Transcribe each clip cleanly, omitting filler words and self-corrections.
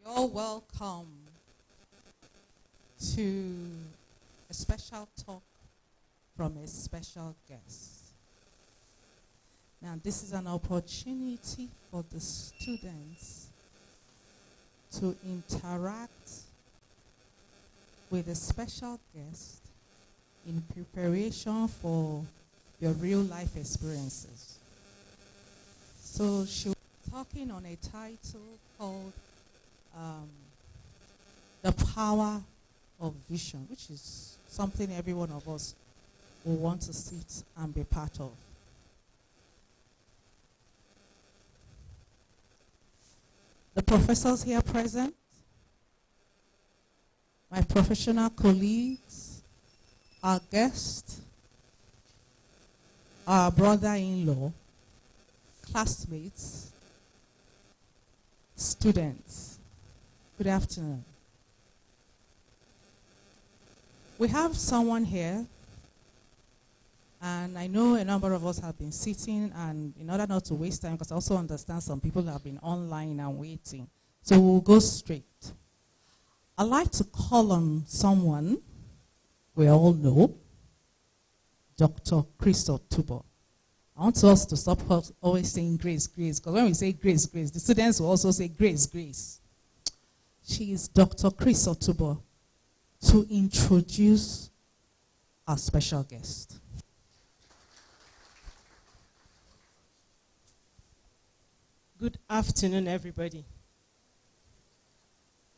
all welcome to a special talk from a special guest. Now, this is an opportunity for the students to interact with a special guest in preparation for your real life experiences. So she'll be talking on a title called The Power of Vision, which is something every one of us will want to sit and be part of. The professors here present, my professional colleagues, our guest, our brother-in-law, classmates, students. Good afternoon. We have someone here, and I know a number of us have been sitting, and in order not to waste time, because I also understand some people have been online and waiting, so we'll go straight. I'd like to call on someone we all know, Dr. Chris Otubo. I want us to stop always saying grace, grace, because when we say grace, grace, the students will also say grace, grace. She is Dr. Chris Otubo to introduce our special guest. Good afternoon, everybody.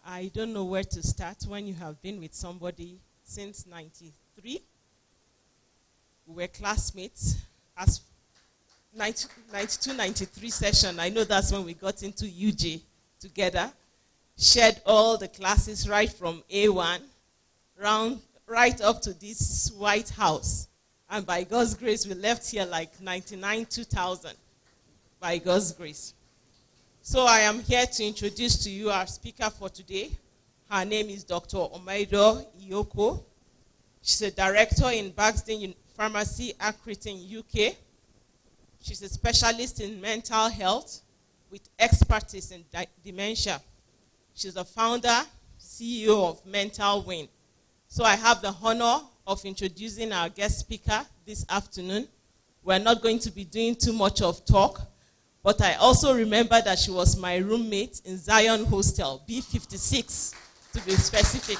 I don't know where to start when you have been with somebody since 93. We were classmates as 92, 93 session. I know that's when we got into UJ together. Shared all the classes right from A1 right up to this White House. And by God's grace, we left here like 99, 2000. By God's grace. So I am here to introduce to you our speaker for today. Her name is Dr. Omaido Iyoko. She's a director in Baxden Pharmacy, Accrington, UK. She's a specialist in mental health with expertise in dementia. She's the founder, CEO of Mental Win. So I have the honor of introducing our guest speaker this afternoon. We're not going to be doing too much of talk, but I also remember that she was my roommate in Zion Hostel, B56, to be specific.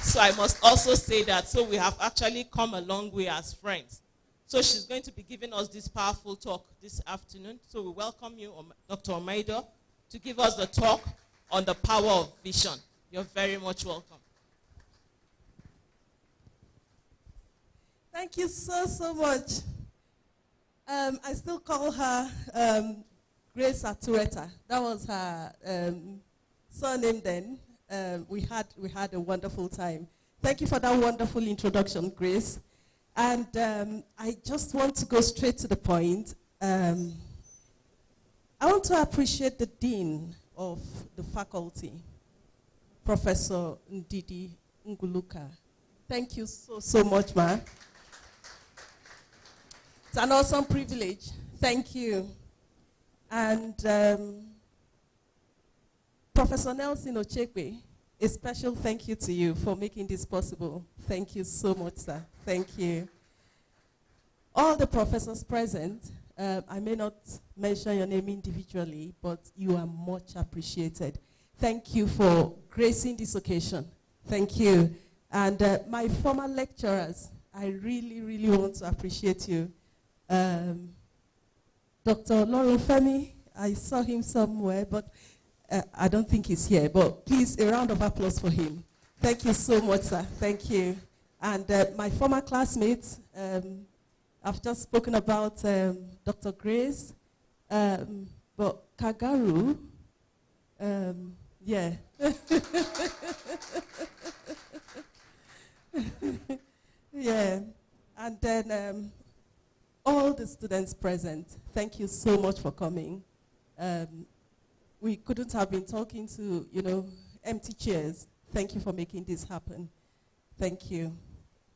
So I must also say that. So we have actually come a long way as friends. So she's going to be giving us this powerful talk this afternoon. So we welcome you, Dr. Omaido, to give us the talk on the power of vision. You're very much welcome. Thank you so much. I still call her Grace Atueta. That was her surname then. We had a wonderful time. Thank you for that wonderful introduction, Grace. And I just want to go straight to the point. I want to appreciate the Dean of the faculty, Professor Ndidi Nguluka. Thank you so much, ma'am. It's an awesome privilege. Thank you. And Professor Nelson Ochekwe, a special thank you to you for making this possible. Thank you so much, sir. Thank you. All the professors present, I may not mention your name individually, but you are much appreciated. Thank you for gracing this occasion. Thank you. And my former lecturers, I really want to appreciate you. Dr. Laurel Femi, I saw him somewhere, but I don't think he's here. But please, a round of applause for him. Thank you so much, sir. Thank you. And my former classmates, I've just spoken about Dr. Grace, but Kagaru, yeah. Yeah. And then all the students present, thank you so much for coming. We couldn't have been talking to, empty chairs. Thank you for making this happen. Thank you.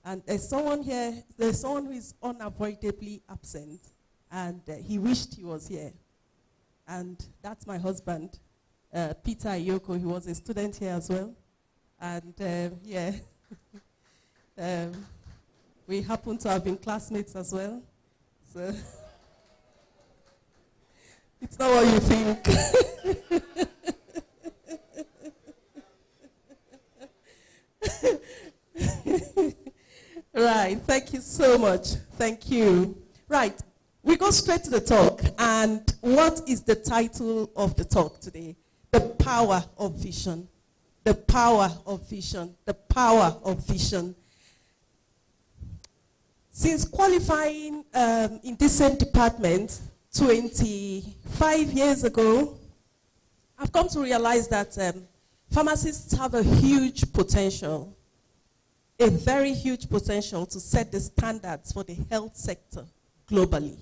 And there's someone here, there's someone who is unavoidably absent, and he wished he was here. And that's my husband. Peter Ayoko. He was a student here as well. And yeah, we happen to have been classmates as well. So it's not what you think. Right, thank you so much. Thank you. Right, we go straight to the talk. And what is the title of the talk today? The power of vision. The power of vision. The power of vision. Since qualifying in this same department 25 years ago, I've come to realize that pharmacists have a huge potential, a very huge potential to set the standards for the health sector globally.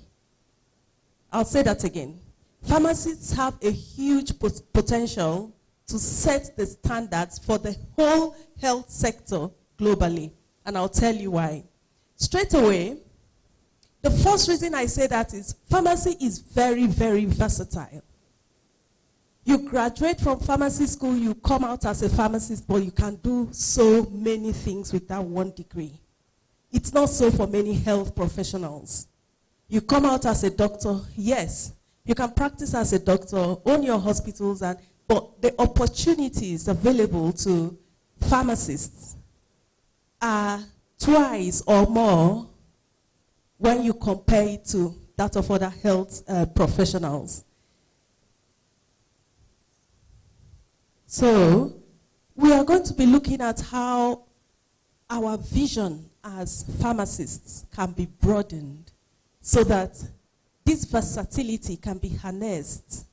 I'll say that again. Pharmacists have a huge potential to set the standards for the whole health sector globally. And I'll tell you why. Straight away, the first reason I say that is pharmacy is very, very versatile. You graduate from pharmacy school, you come out as a pharmacist, but you can do so many things with that one degree. It's not so for many health professionals. You come out as a doctor, yes, you can practice as a doctor, own your hospitals, but the opportunities available to pharmacists are twice or more when you compare it to that of other health professionals. So, we are going to be looking at how our vision as pharmacists can be broadened so that this versatility can be harnessed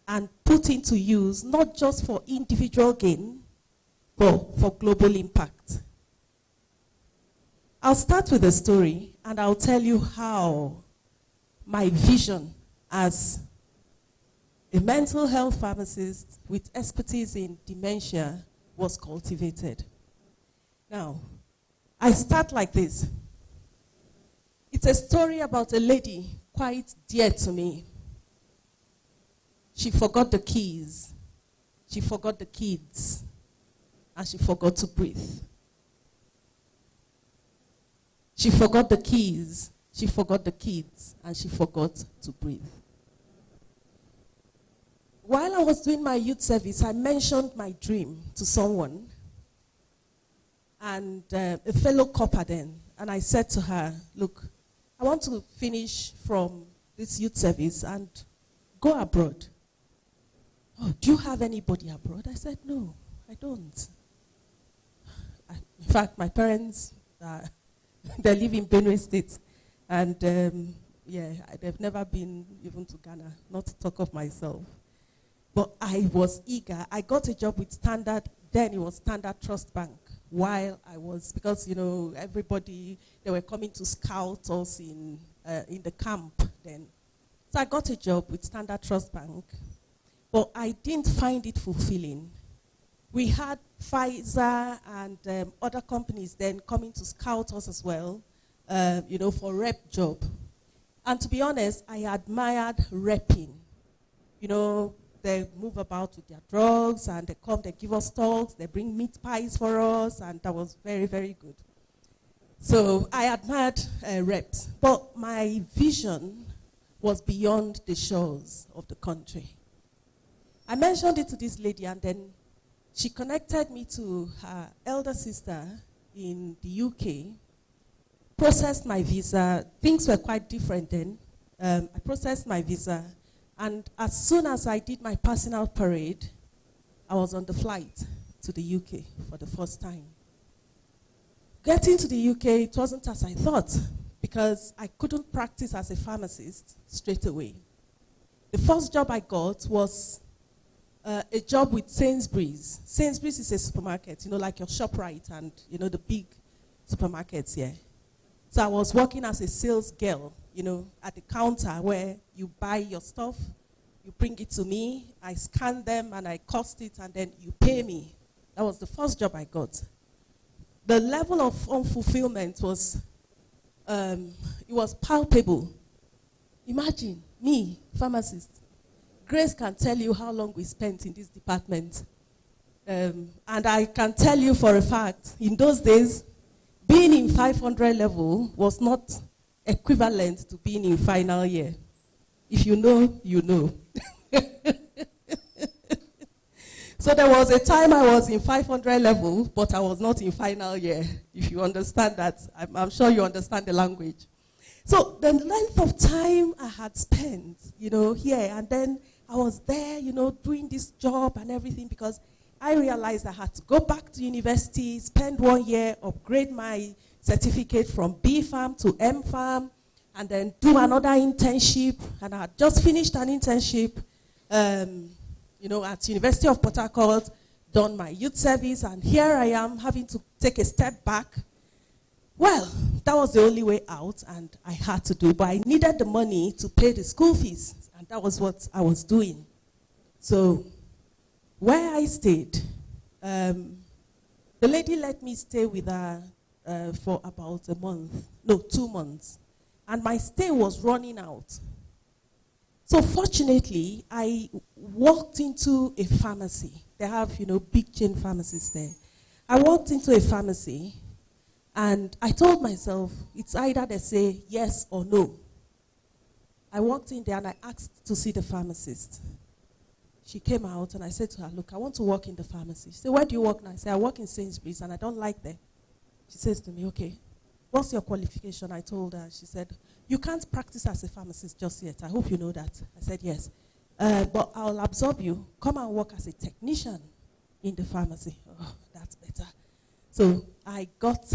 and put into use, not just for individual gain, but for global impact. I'll start with a story, and I'll tell you how my vision as a mental health pharmacist with expertise in dementia was cultivated. Now, I start like this. It's a story about a lady quite dear to me. She forgot the keys, she forgot the kids, and she forgot to breathe. She forgot the keys, she forgot the kids, and she forgot to breathe. While I was doing my youth service, I mentioned my dream to someone, and a fellow copper then, and I said to her, look, I want to finish from this youth service and go abroad. Oh, do you have anybody abroad? I said, no, I don't. In fact, my parents, they live in Benue State, and yeah, they've never been even to Ghana, not to talk of myself. But I was eager. I got a job with Standard, then it was Standard Trust Bank, while I was, because, you know, everybody, they were coming to scout us in the camp then. So I got a job with Standard Trust Bank, but I didn't find it fulfilling. We had Pfizer and other companies then coming to scout us as well, you know, for rep job. And to be honest, I admired repping. You know, they move about with their drugs, and they come, they give us talks, they bring meat pies for us, and that was very, very good. So I admired reps, but my vision was beyond the shores of the country. I mentioned it to this lady, and then she connected me to her elder sister in the UK, processed my visa. Things were quite different then. I processed my visa, and as soon as I did my personal parade, I was on the flight to the UK for the first time. Getting to the UK, it wasn't as I thought, because I couldn't practice as a pharmacist straight away. The first job I got was a job with Sainsbury's. Sainsbury's is a supermarket, you know, like your ShopRite and, you know, the big supermarkets here. So I was working as a sales girl, you know, at the counter where you buy your stuff, you bring it to me, I scan them and I cost it, and then you pay me. That was the first job I got. The level of unfulfillment was, it was palpable. Imagine me, pharmacist, Grace can tell you how long we spent in this department. And I can tell you for a fact, in those days, being in 500 level was not equivalent to being in final year. If you know, you know. So there was a time I was in 500 level, but I was not in final year. If you understand that, I'm sure you understand the language. So the length of time I had spent, here, and then I was there, doing this job and everything, because I realized I had to go back to university, spend 1 year, upgrade my certificate from B Farm to M Farm, and then do another internship. And I had just finished an internship, at University of Port Harcourt, done my youth service, and here I am having to take a step back. Well, that was the only way out, and I had to do, but I needed the money to pay the school fees, and that was what I was doing. So, where I stayed, the lady let me stay with her for about 2 months, and my stay was running out. So fortunately, I walked into a pharmacy. They have, big chain pharmacies there. I walked into a pharmacy, and I told myself, it's either they say yes or no. I walked in there, and I asked to see the pharmacist. She came out, and I said to her, look, I want to work in the pharmacy. She said, where do you work now? I said, I work in Sainsbury's, and I don't like that. She says to me, okay, what's your qualification? I told her. She said, you can't practice as a pharmacist just yet. I hope you know that. I said, yes. But I'll absorb you. Come and work as a technician in the pharmacy. Oh, that's better. So I got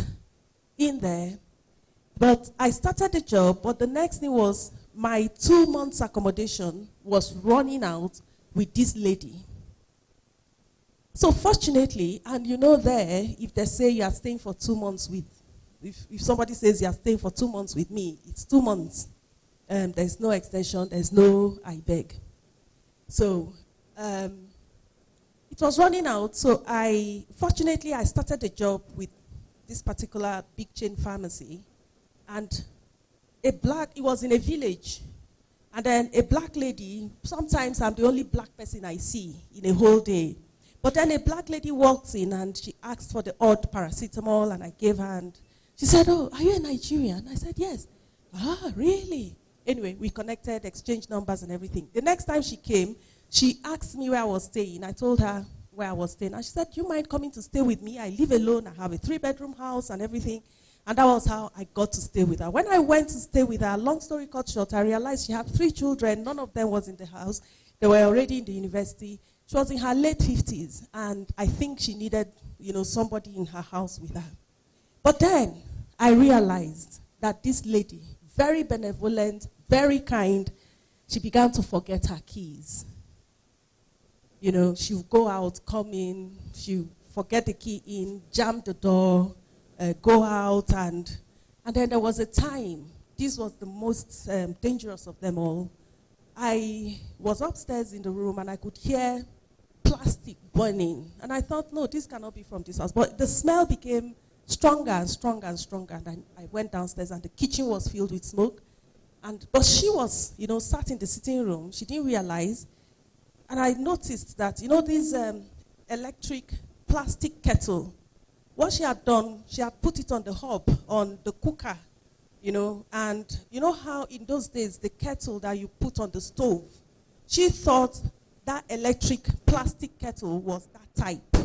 in there. But I started the job, but the next thing was my 2 months accommodation was running out with this lady. So fortunately, and there, if they say you are staying for 2 months with, if somebody says you are staying for 2 months with me, it's 2 months. There's no extension, there's no I beg. So it was running out, so fortunately I started the job with this particular big chain pharmacy, and it was in a village. And then a black lady, sometimes I'm the only black person I see in a whole day. But then a black lady walks in and she asked for the odd paracetamol, and I gave her, and she said, oh, are you a Nigerian? I said, yes. Ah, really? Anyway, we connected, exchanged numbers and everything. The next time she came, she asked me where I was staying. I told her where I was staying. And she said, do you mind coming to stay with me? I live alone. I have a 3-bedroom house and everything. And that was how I got to stay with her. When I went to stay with her, long story cut short, I realized she had 3 children. None of them was in the house. They were already in the university. She was in her late 50s, and I think she needed, somebody in her house with her. But then I realized that this lady, very benevolent, very kind, she began to forget her keys. She would go out, come in, she would forget the key in, jam the door, go out, and then there was a time, this was the most dangerous of them all. I was upstairs in the room, and I could hear plastic burning. And I thought, no, this cannot be from this house. But the smell became stronger and stronger and stronger. And I went downstairs, and the kitchen was filled with smoke. But she was, sat in the sitting room. She didn't realize. And I noticed that, this electric plastic kettle, what she had done, she had put it on the hob, on the cooker, and you know how in those days, the kettle that you put on the stove, she thought that electric plastic kettle was that type.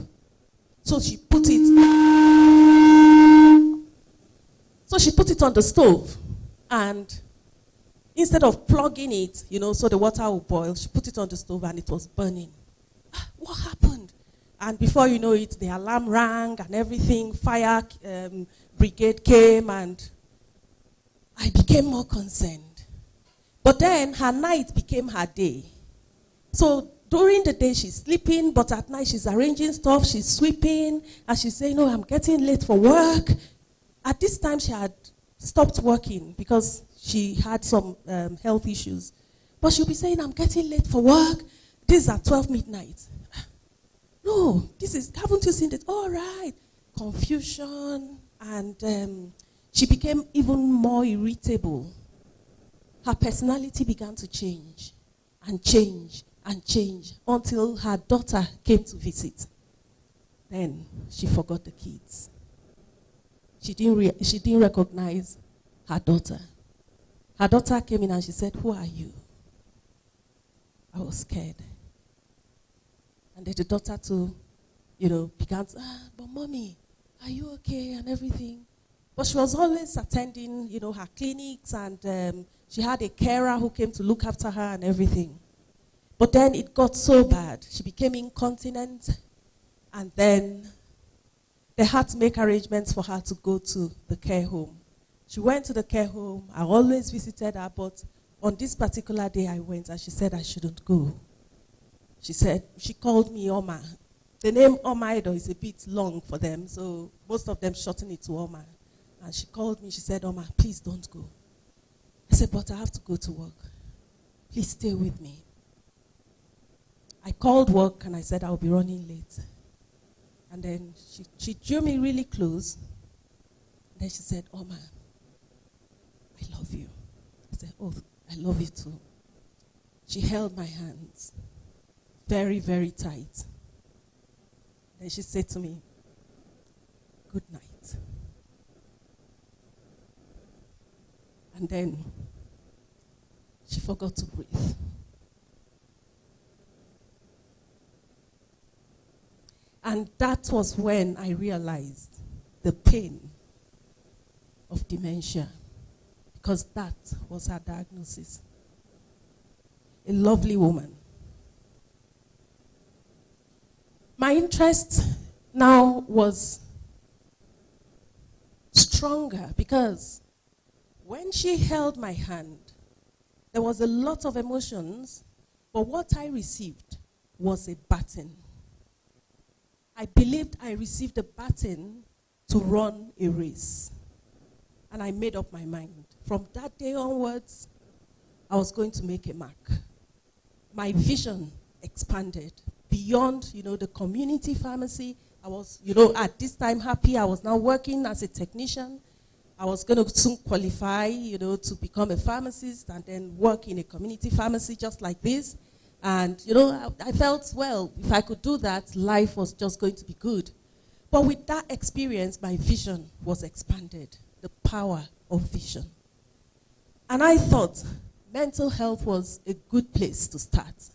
So she put it on the stove, and instead of plugging it, so the water would boil, she put it on the stove and it was burning. What happened? And before you know it, the alarm rang and everything, fire brigade came, and I became more concerned. But then her night became her day. So during the day she's sleeping, but at night she's arranging stuff, she's sweeping, and she's saying, no, I'm getting late for work. At this time she had stopped working because she had some health issues. But she'll be saying, I'm getting late for work. This is at 12 midnight. No, haven't you seen it? All right. Confusion, and she became even more irritable. Her personality began to change and change and change until her daughter came to visit. Then she forgot the kids. She didn't recognize her daughter. Her daughter came in and she said, "Who are you?" I was scared. And then the daughter too, began to, "But mommy, are you okay?" and everything. But she was always attending, her clinics, and she had a carer who came to look after her and everything. But then it got so bad. She became incontinent, and then they had to make arrangements for her to go to the care home. She went to the care home. I always visited her, but on this particular day I went, and she said I shouldn't go. She called me Oma. The name Omaido is a bit long for them, so most of them shorten it to Oma. And she called me, she said, "Oma, please don't go." I said, "But I have to go to work. Please stay with me." I called work and I said I'll be running late. And then she drew me really close. And then she said, "Oma, I love you." I said, "Oh, I love you too." She held my hands very, very tight. Then she said to me, "Good night." And then she forgot to breathe. And that was when I realized the pain of dementia, because that was her diagnosis. A lovely woman. My interest now was stronger because when she held my hand, there was a lot of emotions, but what I received was a baton. I believed I received a baton to run a race. And I made up my mind. From that day onwards, I was going to make a mark. My vision expanded beyond, the community pharmacy. I was, at this time happy. I was now working as a technician. I was going to soon qualify, to become a pharmacist and then work in a community pharmacy just like this. And, I felt, well, if I could do that, life was just going to be good. But with that experience, my vision was expanded, the power of vision. And I thought mental health was a good place to start.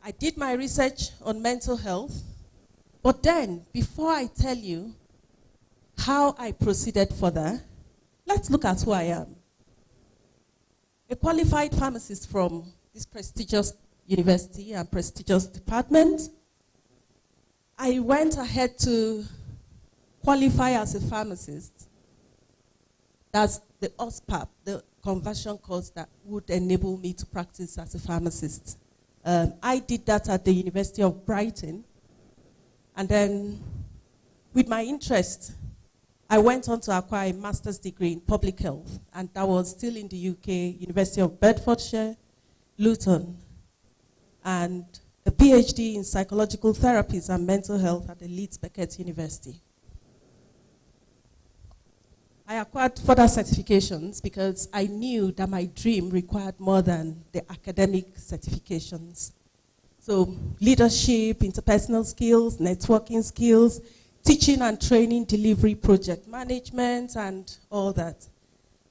I did my research on mental health, but then, before I tell you how I proceeded further, let's look at who I am. A qualified pharmacist from this prestigious university and prestigious department. I went ahead to qualify as a pharmacist. That's the OSPAP, the conversion course that would enable me to practice as a pharmacist. I did that at the University of Brighton. And then, with my interest, I went on to acquire a master's degree in public health, and that was still in the UK, University of Bedfordshire, Luton, and a PhD in psychological therapies and mental health at the Leeds Beckett University. I acquired further certifications because I knew that my dream required more than the academic certifications. So leadership, interpersonal skills, networking skills, teaching and training, delivery, project management, and all that.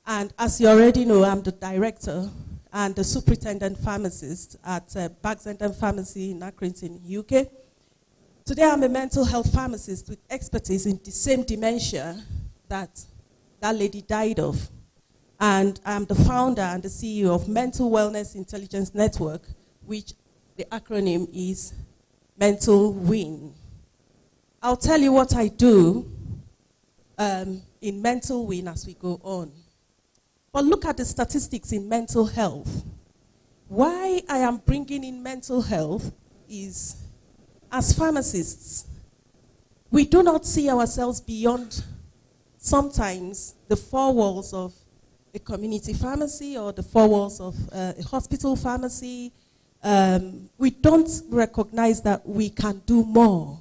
And as you already know, I'm the director and the superintendent pharmacist at Baxenden Pharmacy in Accrington, UK. Today I'm a mental health pharmacist with expertise in the same dementia that lady died of. And I'm the founder and the CEO of Mental Wellness Intelligence Network, which the acronym is Mental Win. I'll tell you what I do in Mental Win as we go on. But look at the statistics in mental health. Why I am bringing in mental health is, as pharmacists, we do not see ourselves beyond sometimes the four walls of a community pharmacy or the four walls of a hospital pharmacy. We don't recognize that we can do more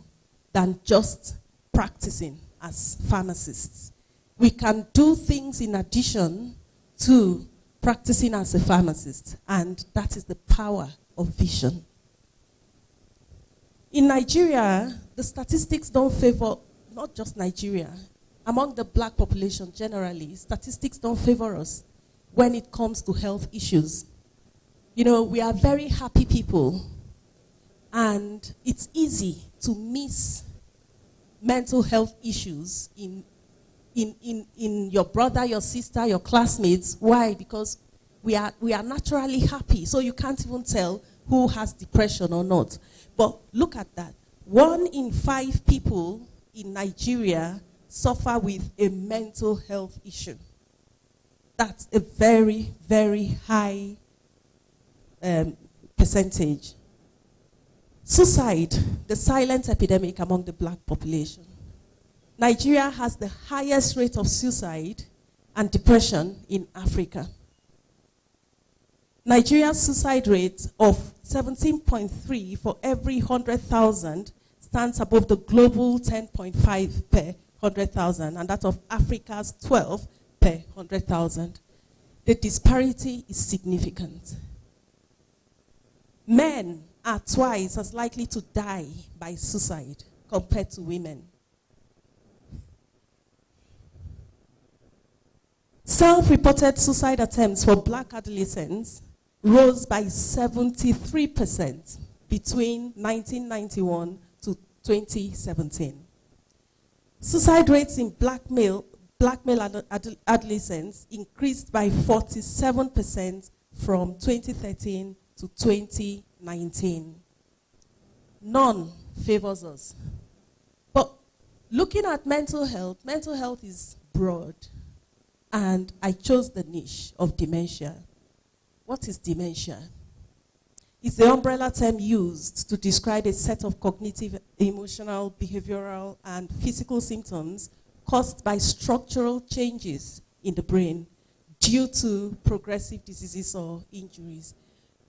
than just practicing as pharmacists. We can do things in addition to practicing as a pharmacist, and that is the power of vision. In Nigeria, the statistics don't favor, not just Nigeria, among the black population generally, statistics don't favor us when it comes to health issues. You know, we are very happy people, and it's easy to miss mental health issues in your brother, your sister, your classmates. Why? Because we are naturally happy, so you can't even tell who has depression or not. But look at that. 1 in 5 people in Nigeria suffer with a mental health issue. That's a very, very high percentage. Suicide, the silent epidemic among the black population. Nigeria has the highest rate of suicide and depression in Africa. Nigeria's suicide rate of 17.3 for every 100,000 stands above the global 10.5 per 100,000, and that of Africa's 12 per 100,000. The disparity is significant. Men are twice as likely to die by suicide compared to women. Self-reported suicide attempts for black adolescents rose by 73% between 1991 to 2017. Suicide rates in black male adolescents increased by 47% from 2013 to 2019. None favors us. But looking at mental health is broad. And I chose the niche of dementia. What is dementia? It's the umbrella term used to describe a set of cognitive, emotional, behavioral, and physical symptoms caused by structural changes in the brain due to progressive diseases or injuries.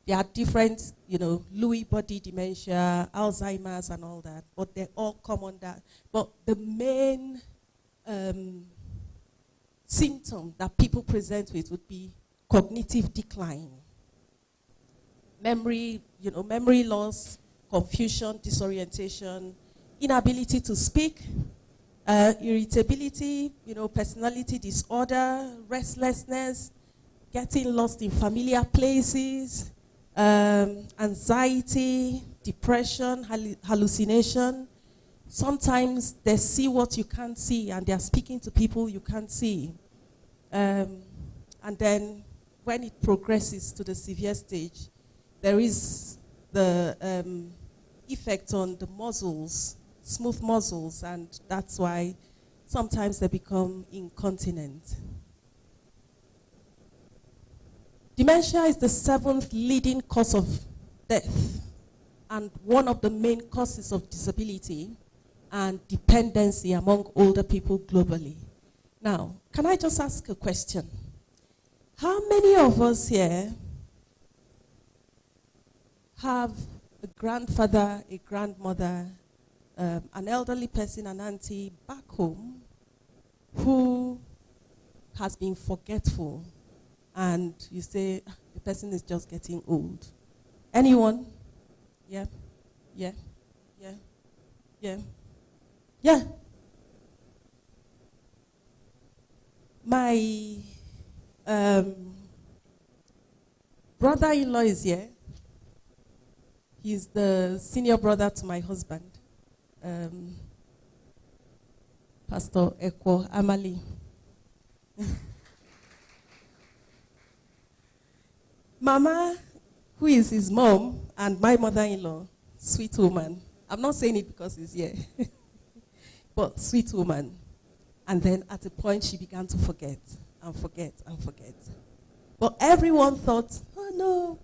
There are different, Lewy body dementia, Alzheimer's, and all that, but they all come on that. But the main symptom that people present with would be cognitive decline. Memory loss, confusion, disorientation, inability to speak, irritability, personality disorder, restlessness, getting lost in familiar places, anxiety, depression, hallucination. Sometimes they see what you can't see, and they are speaking to people you can't see. And then when it progresses to the severe stage, there is the effect on the muscles, smooth muscles, and that's why sometimes they become incontinent. Dementia is the 7th leading cause of death and one of the main causes of disability and dependency among older people globally. Now, can I just ask a question? How many of us here have a grandfather, a grandmother, an elderly person, an auntie back home who has been forgetful, and you say, the person is just getting old? Anyone? Yeah? Yeah? Yeah? Yeah? Yeah. My brother-in-law is here. He's the senior brother to my husband, Pastor Eko Amali. Mama, who is his mom, and my mother-in-law, sweet woman. I'm not saying it because he's here. But sweet woman. And then at a point she began to forget and forget and forget. But everyone thought, oh no,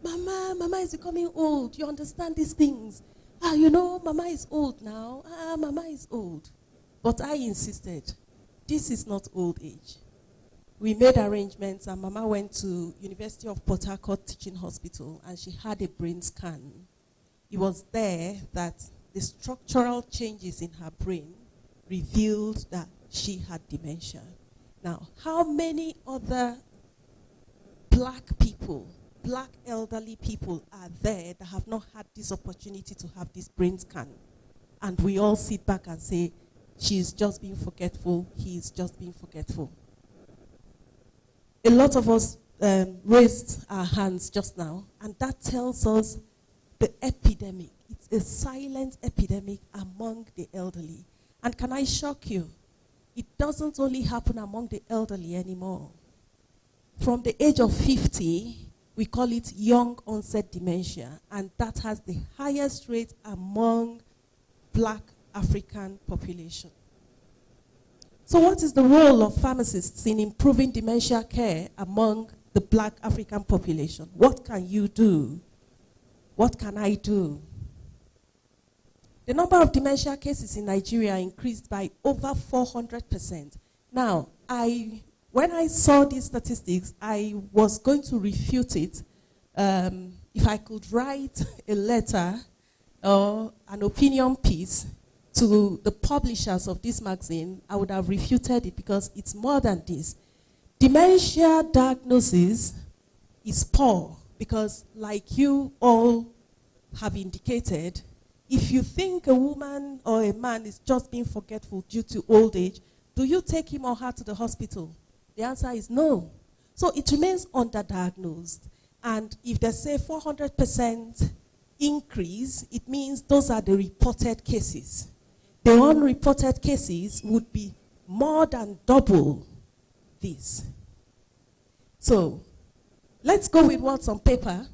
Mama is becoming old. You understand these things. Mama is old now. Mama is old. But I insisted, this is not old age. We made arrangements, and Mama went to University of Port Harcourt Teaching Hospital, and she had a brain scan. It was there that the structural changes in her brain revealed that she had dementia. Now, how many other black people black elderly people are there that have not had this opportunity to have this brain scan. And we all sit back and say, she's just being forgetful, he's just being forgetful. A lot of us raised our hands just now, and that tells us the epidemic. It's a silent epidemic among the elderly. And can I shock you? It doesn't only happen among the elderly anymore. From the age of 50, we call it young onset dementia, and that has the highest rate among black African population. So what is the role of pharmacists in improving dementia care among the black African population? What can you do? What can I do? The number of dementia cases in Nigeria increased by over 400%. Now, when I saw these statistics, I was going to refute it. If I could write a letter or an opinion piece to the publishers of this magazine, I would have refuted it because it's more than this. Dementia diagnosis is poor because, like you all have indicated, if you think a woman or a man is just being forgetful due to old age, do you take him or her to the hospital? The answer is no. So it remains underdiagnosed. And if they say 400% increase, it means those are the reported cases. The unreported cases would be more than double this. So let's go with what's on paper.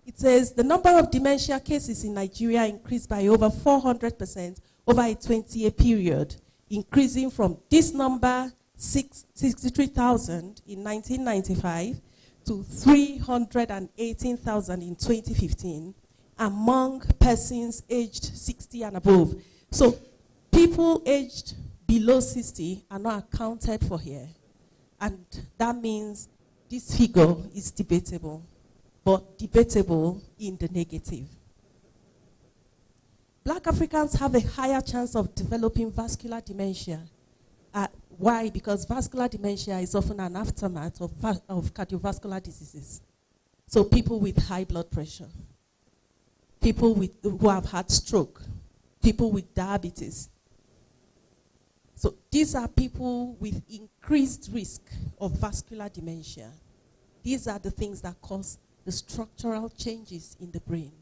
It says the number of dementia cases in Nigeria increased by over 400% over a 20-year period, increasing from this number, 63,000 in 1995 to 318,000 in 2015 among persons aged 60 and above. So people aged below 60 are not accounted for here. And that means this figure is debatable, but debatable in the negative. Black Africans have a higher chance of developing vascular dementia. Why? Because vascular dementia is often an aftermath of cardiovascular diseases. So people with high blood pressure, people who have had stroke, people with diabetes. So these are people with increased risk of vascular dementia. These are the things that cause the structural changes in the brain.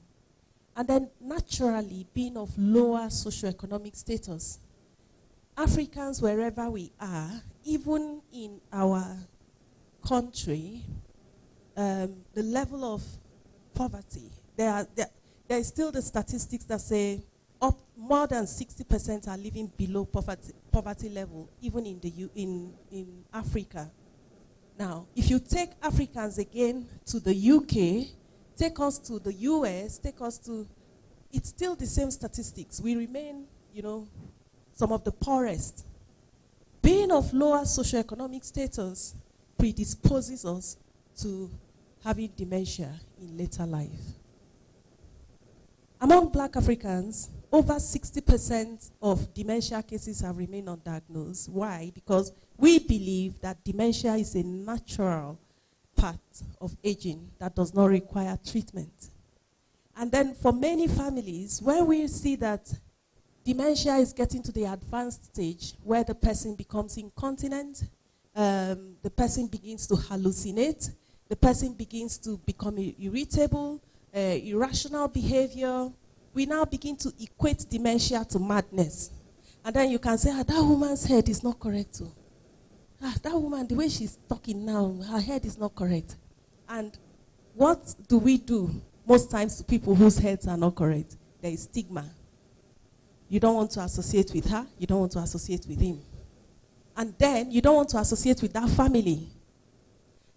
And then naturally, being of lower socioeconomic status, Africans, wherever we are, even in our country, the level of poverty, there is still the statistics that say more than 60% are living below poverty level, even in Africa. Now, if you take Africans again to the UK, take us to the US, it's still the same statistics. We remain, some of the poorest. Being of lower socioeconomic status predisposes us to having dementia in later life. Among black Africans, over 60% of dementia cases have remained undiagnosed. Why? Because we believe that dementia is a natural part of aging that does not require treatment. And then for many families, when we see that dementia is getting to the advanced stage where the person becomes incontinent, the person begins to hallucinate, the person begins to become irritable, irrational behavior, we now begin to equate dementia to madness. And then you can say, that woman's head is not correct too. That woman, the way she's talking now, her head is not correct. And what do we do most times to people whose heads are not correct? There is stigma. You don't want to associate with her, you don't want to associate with him. And then you don't want to associate with that family.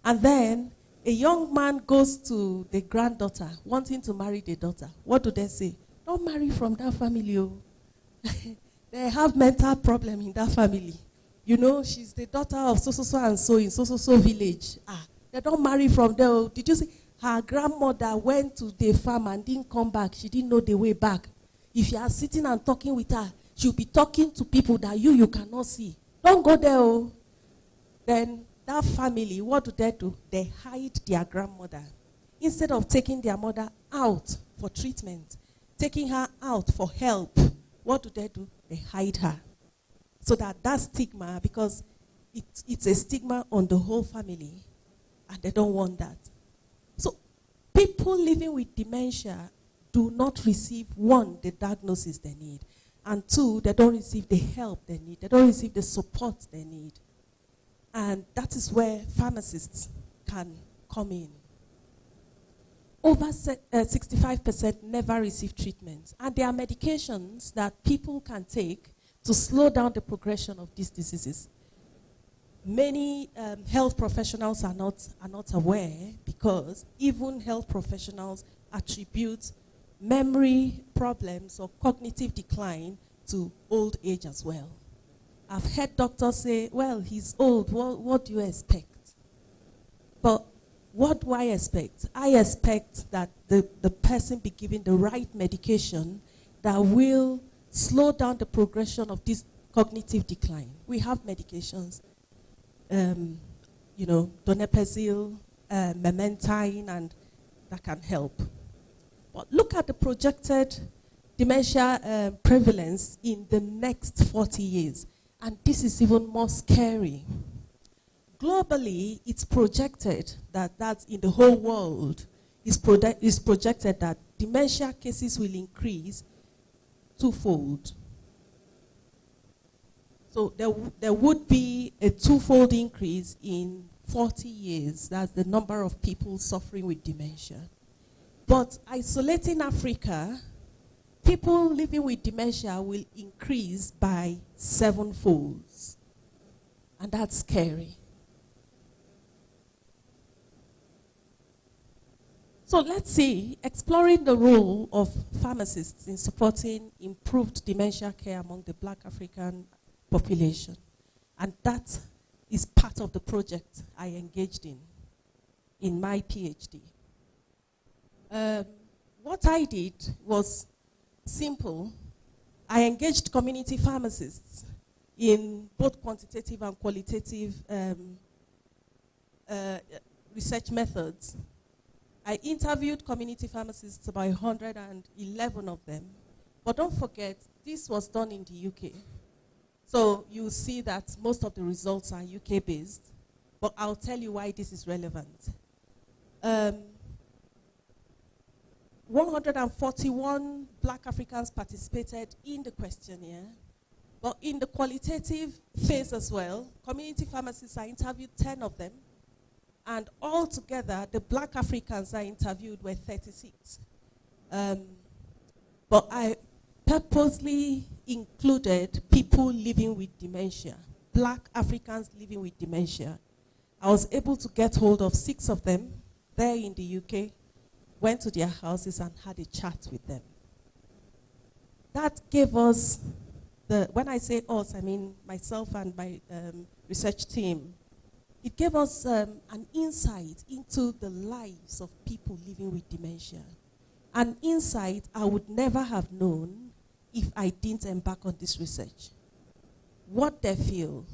And then a young man goes to the granddaughter, wanting to marry the daughter. What do they say? Don't marry from that family. Oh. They have mental problem in that family. She's the daughter of so-so-so and so in so-so-so village. They don't marry from there. Oh. Did you see? Her grandmother went to the farm and didn't come back. She didn't know the way back. If you are sitting and talking with her, she'll be talking to people that you cannot see. Don't go there. Oh. Then that family, what do? They hide their grandmother. instead of taking their mother out for treatment, taking her out for help, what do? They hide her. So that stigma, because it's a stigma on the whole family, and they don't want that. So people living with dementia do not receive, one, the diagnosis they need, and two, they don't receive the help they need. They don't receive the support they need. And that is where pharmacists can come in. Over 65% never receive treatment. And there are medications that people can take to slow down the progression of these diseases. Many health professionals are not aware, because even health professionals attribute memory problems or cognitive decline to old age as well. I've heard doctors say, well, he's old, what do you expect? But what do I expect? I expect that the person be given the right medication that will slow down the progression of this cognitive decline. We have medications, donepezil, memantine, and that can help. But look at the projected dementia prevalence in the next 40 years. And this is even more scary. Globally, it's projected that in the whole world, it's projected that dementia cases will increase twofold. So there would be a twofold increase in 40 years. That's the number of people suffering with dementia. But isolating Africa, people living with dementia will increase by 7-fold. And that's scary. So let's see, exploring the role of pharmacists in supporting improved dementia care among the Black African population. And that is part of the project I engaged in my PhD. What I did was simple. I engaged community pharmacists in both quantitative and qualitative research methods. I interviewed community pharmacists, about 111 of them. But don't forget, this was done in the UK. So you see that most of the results are UK-based. But I'll tell you why this is relevant. 141 Black Africans participated in the questionnaire. But in the qualitative phase as well, community pharmacists, I interviewed 10 of them. And altogether, the Black Africans I interviewed were 36. But I purposely included people living with dementia, Black Africans living with dementia. I was able to get hold of 6 of them there in the UK, went to their houses and had a chat with them. That gave us, when I say us, I mean myself and my research team. It gave us an insight into the lives of people living with dementia. An insight I would never have known if I didn't embark on this research. What they feel,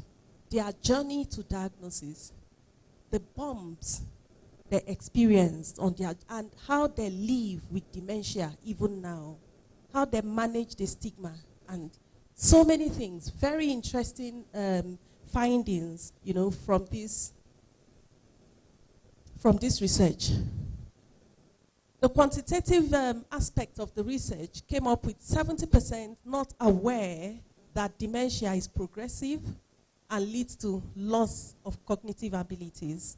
their journey to diagnosis, the bumps they experienced on their, and how they live with dementia even now, how they manage the stigma, and so many things. Very interesting findings, from this research. The quantitative aspect of the research came up with 70% not aware that dementia is progressive and leads to loss of cognitive abilities.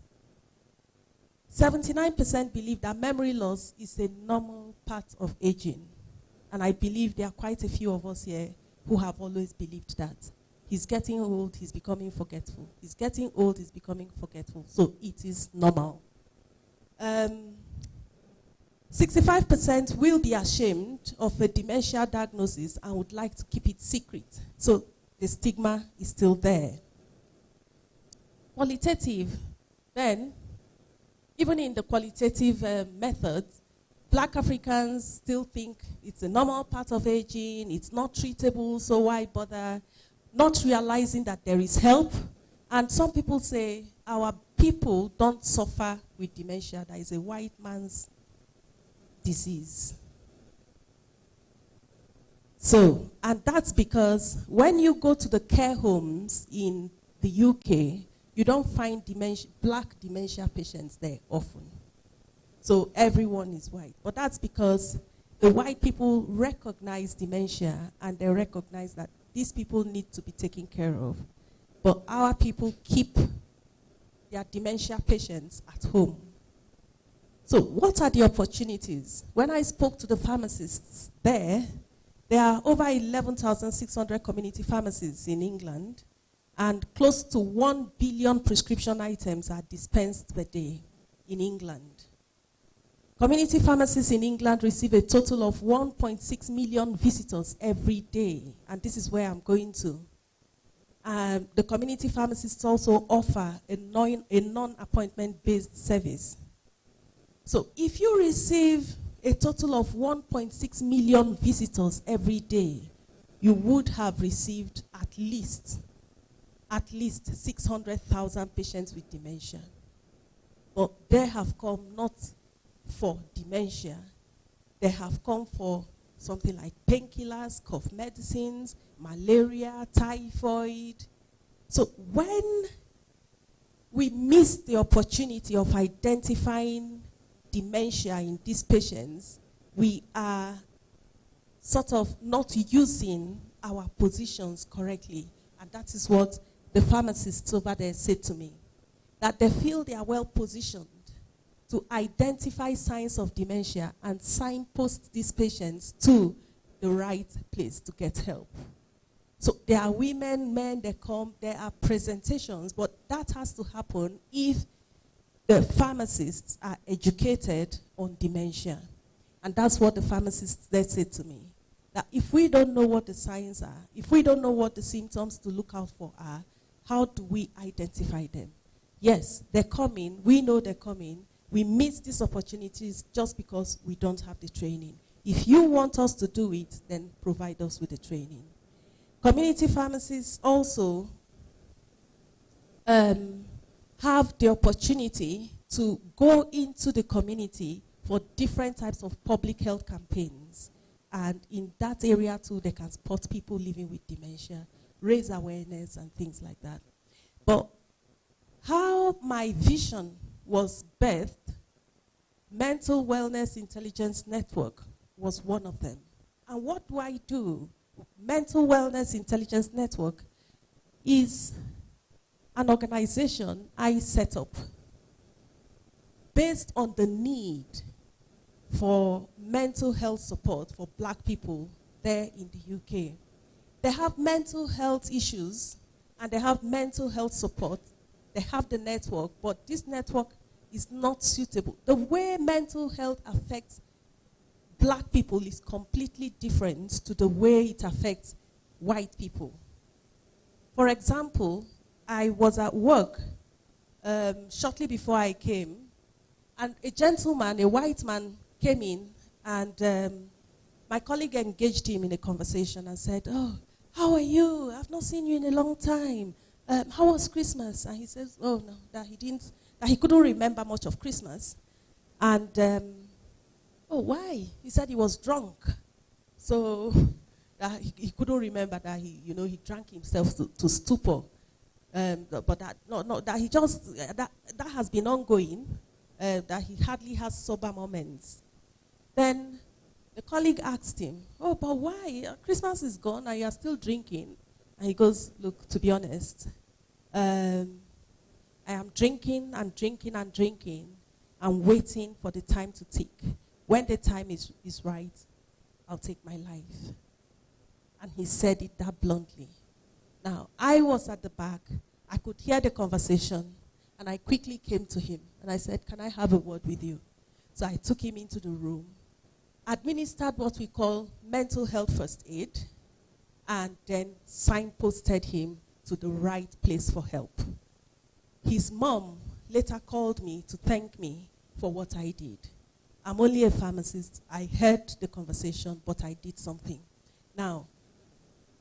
79% believe that memory loss is a normal part of aging. And I believe there are quite a few of us here who have always believed that. He's getting old, he's becoming forgetful. He's getting old, he's becoming forgetful. So it is normal. 65% will be ashamed of a dementia diagnosis and would like to keep it secret. So the stigma is still there. Qualitative, then, even in the qualitative methods, Black Africans still think it's a normal part of aging, it's not treatable, so why bother? Not realizing that there is help. And some people say our people don't suffer with dementia. That is a white man's disease. So, and that's because when you go to the care homes in the UK, you don't find black dementia patients there often. So everyone is white. But that's because the white people recognize dementia and they recognize that these people need to be taken care of. But our people keep their dementia patients at home. So what are the opportunities? When I spoke to the pharmacists there are over 11,600 community pharmacies in England, and close to 1 billion prescription items are dispensed per day in England. Community pharmacies in England receive a total of 1.6 million visitors every day, and this is where I'm going to. The community pharmacists also offer a non-appointment-based service. So if you receive a total of 1.6 million visitors every day, you would have received at least 600,000 patients with dementia. But they have come not for dementia. They have come for something like painkillers, cough medicines, malaria, typhoid. So when we miss the opportunity of identifying dementia in these patients, we are sort of not using our positions correctly. And that is what the pharmacists over there said to me, that they feel they are well positioned to identify signs of dementia and signpost these patients to the right place to get help. So there are women, men, they come, there are presentations, but that has to happen if the pharmacists are educated on dementia. And that's what the pharmacists they said to me, that if we don't know what the signs are, if we don't know what the symptoms to look out for are, how do we identify them? Yes, they're coming, we know they're coming, we miss these opportunities just because we don't have the training. If you want us to do it, then provide us with the training. Community pharmacists also have the opportunity to go into the community for different types of public health campaigns. And in that area too, they can support people living with dementia, raise awareness and things like that. But how my vision was birthed, Mental Wellness Intelligence Network was one of them. And what do I do? Mental Wellness Intelligence Network is an organization I set up based on the need for mental health support for black people there in the UK. They have mental health issues and they have mental health support. They have the network, but this network is not suitable. The way mental health affects black people is completely different to the way it affects white people. For example, I was at work shortly before I came, and a gentleman, a white man, came in, and my colleague engaged him in a conversation and said, "Oh, how are you? I've not seen you in a long time. How was Christmas?" And he says, "Oh no, that he couldn't remember much of Christmas." And oh, why? He said he was drunk, so that he couldn't remember that he drank himself to stupor. But that he just that has been ongoing. That he hardly has sober moments. Then the colleague asked him, "Oh, but why? Christmas is gone and you're still drinking." And he goes, "Look, to be honest, I am drinking and drinking and drinking and waiting for the time to tick. When the time is right, I'll take my life." And he said it that bluntly. Now, I was at the back. I could hear the conversation. And I quickly came to him. And I said, "Can I have a word with you?" So I took him into the room, administered what we call mental health first aid, and then signposted him to the right place for help. His mom later called me to thank me for what I did. I'm only a pharmacist. I heard the conversation, but I did something. Now,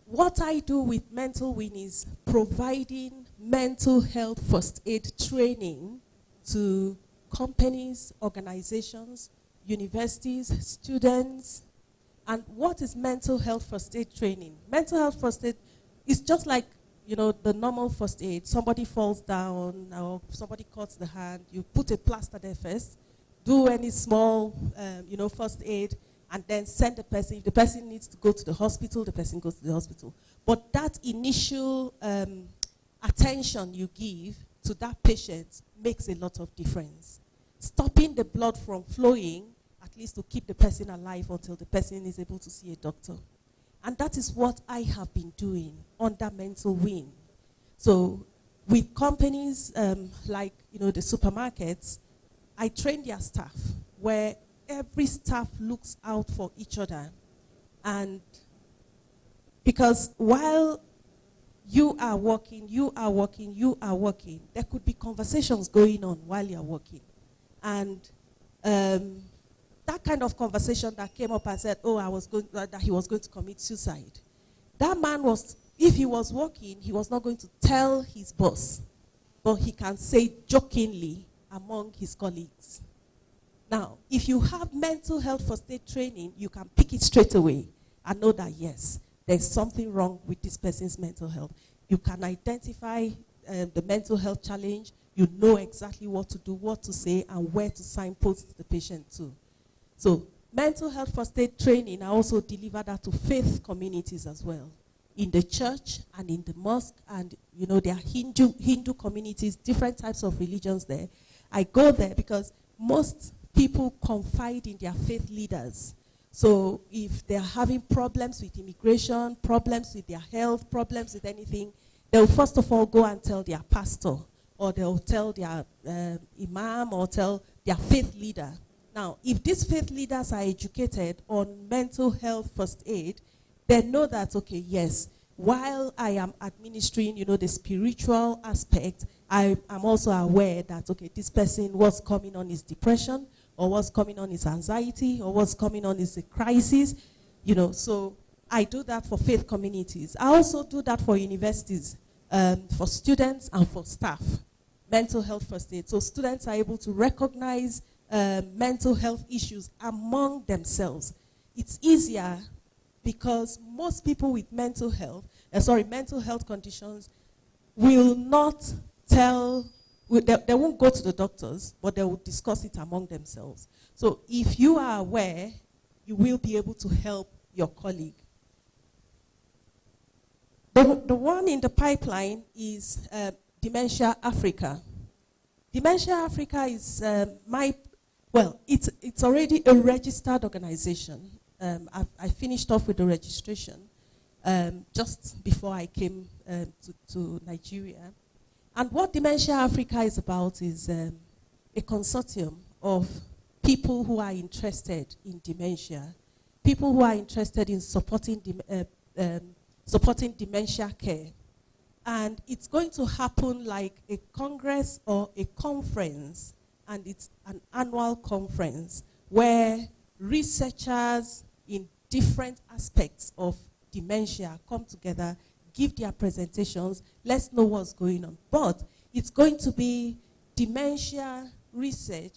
what I do with Mental Win is providing mental health first aid training to companies, organizations, universities, students. And what is mental health first aid training? Mental health first aid is just like, you know, the normal first aid. Somebody falls down or somebody cuts the hand, you put a plaster there first, do any small, you know, first aid, and then send the person. If the person needs to go to the hospital, the person goes to the hospital. But that initial attention you give to that patient makes a lot of difference. Stopping the blood from flowing, at least to keep the person alive until the person is able to see a doctor. And that is what I have been doing under Mental Wing. So with companies like, you know, the supermarkets, I train their staff where every staff looks out for each other. And because while you are working, there could be conversations going on while you're working. And that kind of conversation that came up and said, oh, that he was going to commit suicide. That man was, if he was working, he was not going to tell his boss, but he can say jokingly among his colleagues. Now, if you have mental health first aid training, you can pick it straight away and know that, yes, there's something wrong with this person's mental health. You can identify the mental health challenge. You know exactly what to do, what to say, and where to signpost the patient to. So mental health first aid training, I also deliver that to faith communities as well. In the church and in the mosque, and you know, there are Hindu communities, different types of religions there. I go there because most people confide in their faith leaders. So if they're having problems with immigration, problems with their health, problems with anything, they'll first of all go and tell their pastor, or they'll tell their imam, or tell their faith leader. Now, if these faith leaders are educated on mental health first aid, they know that, okay, yes, while I am administering, you know, the spiritual aspect, I am also aware that, okay, this person, what's coming on is depression, or what's coming on is anxiety, or what's coming on is a crisis, you know. So I do that for faith communities. I also do that for universities, for students and for staff, mental health first aid. So students are able to recognize mental health issues among themselves. It's easier because most people with mental health conditions will not tell, they won't go to the doctors, but they will discuss it among themselves. So if you are aware, you will be able to help your colleague. The one in the pipeline is Dementia Africa. Dementia Africa is it's already a registered organization. I finished off with the registration just before I came to Nigeria. And what Dementia Africa is about is a consortium of people who are interested in dementia, people who are interested in supporting dementia care. And it's going to happen like a congress or a conference, and it's an annual conference where researchers in different aspects of dementia come together, give their presentations, let's know what's going on. But it's going to be dementia research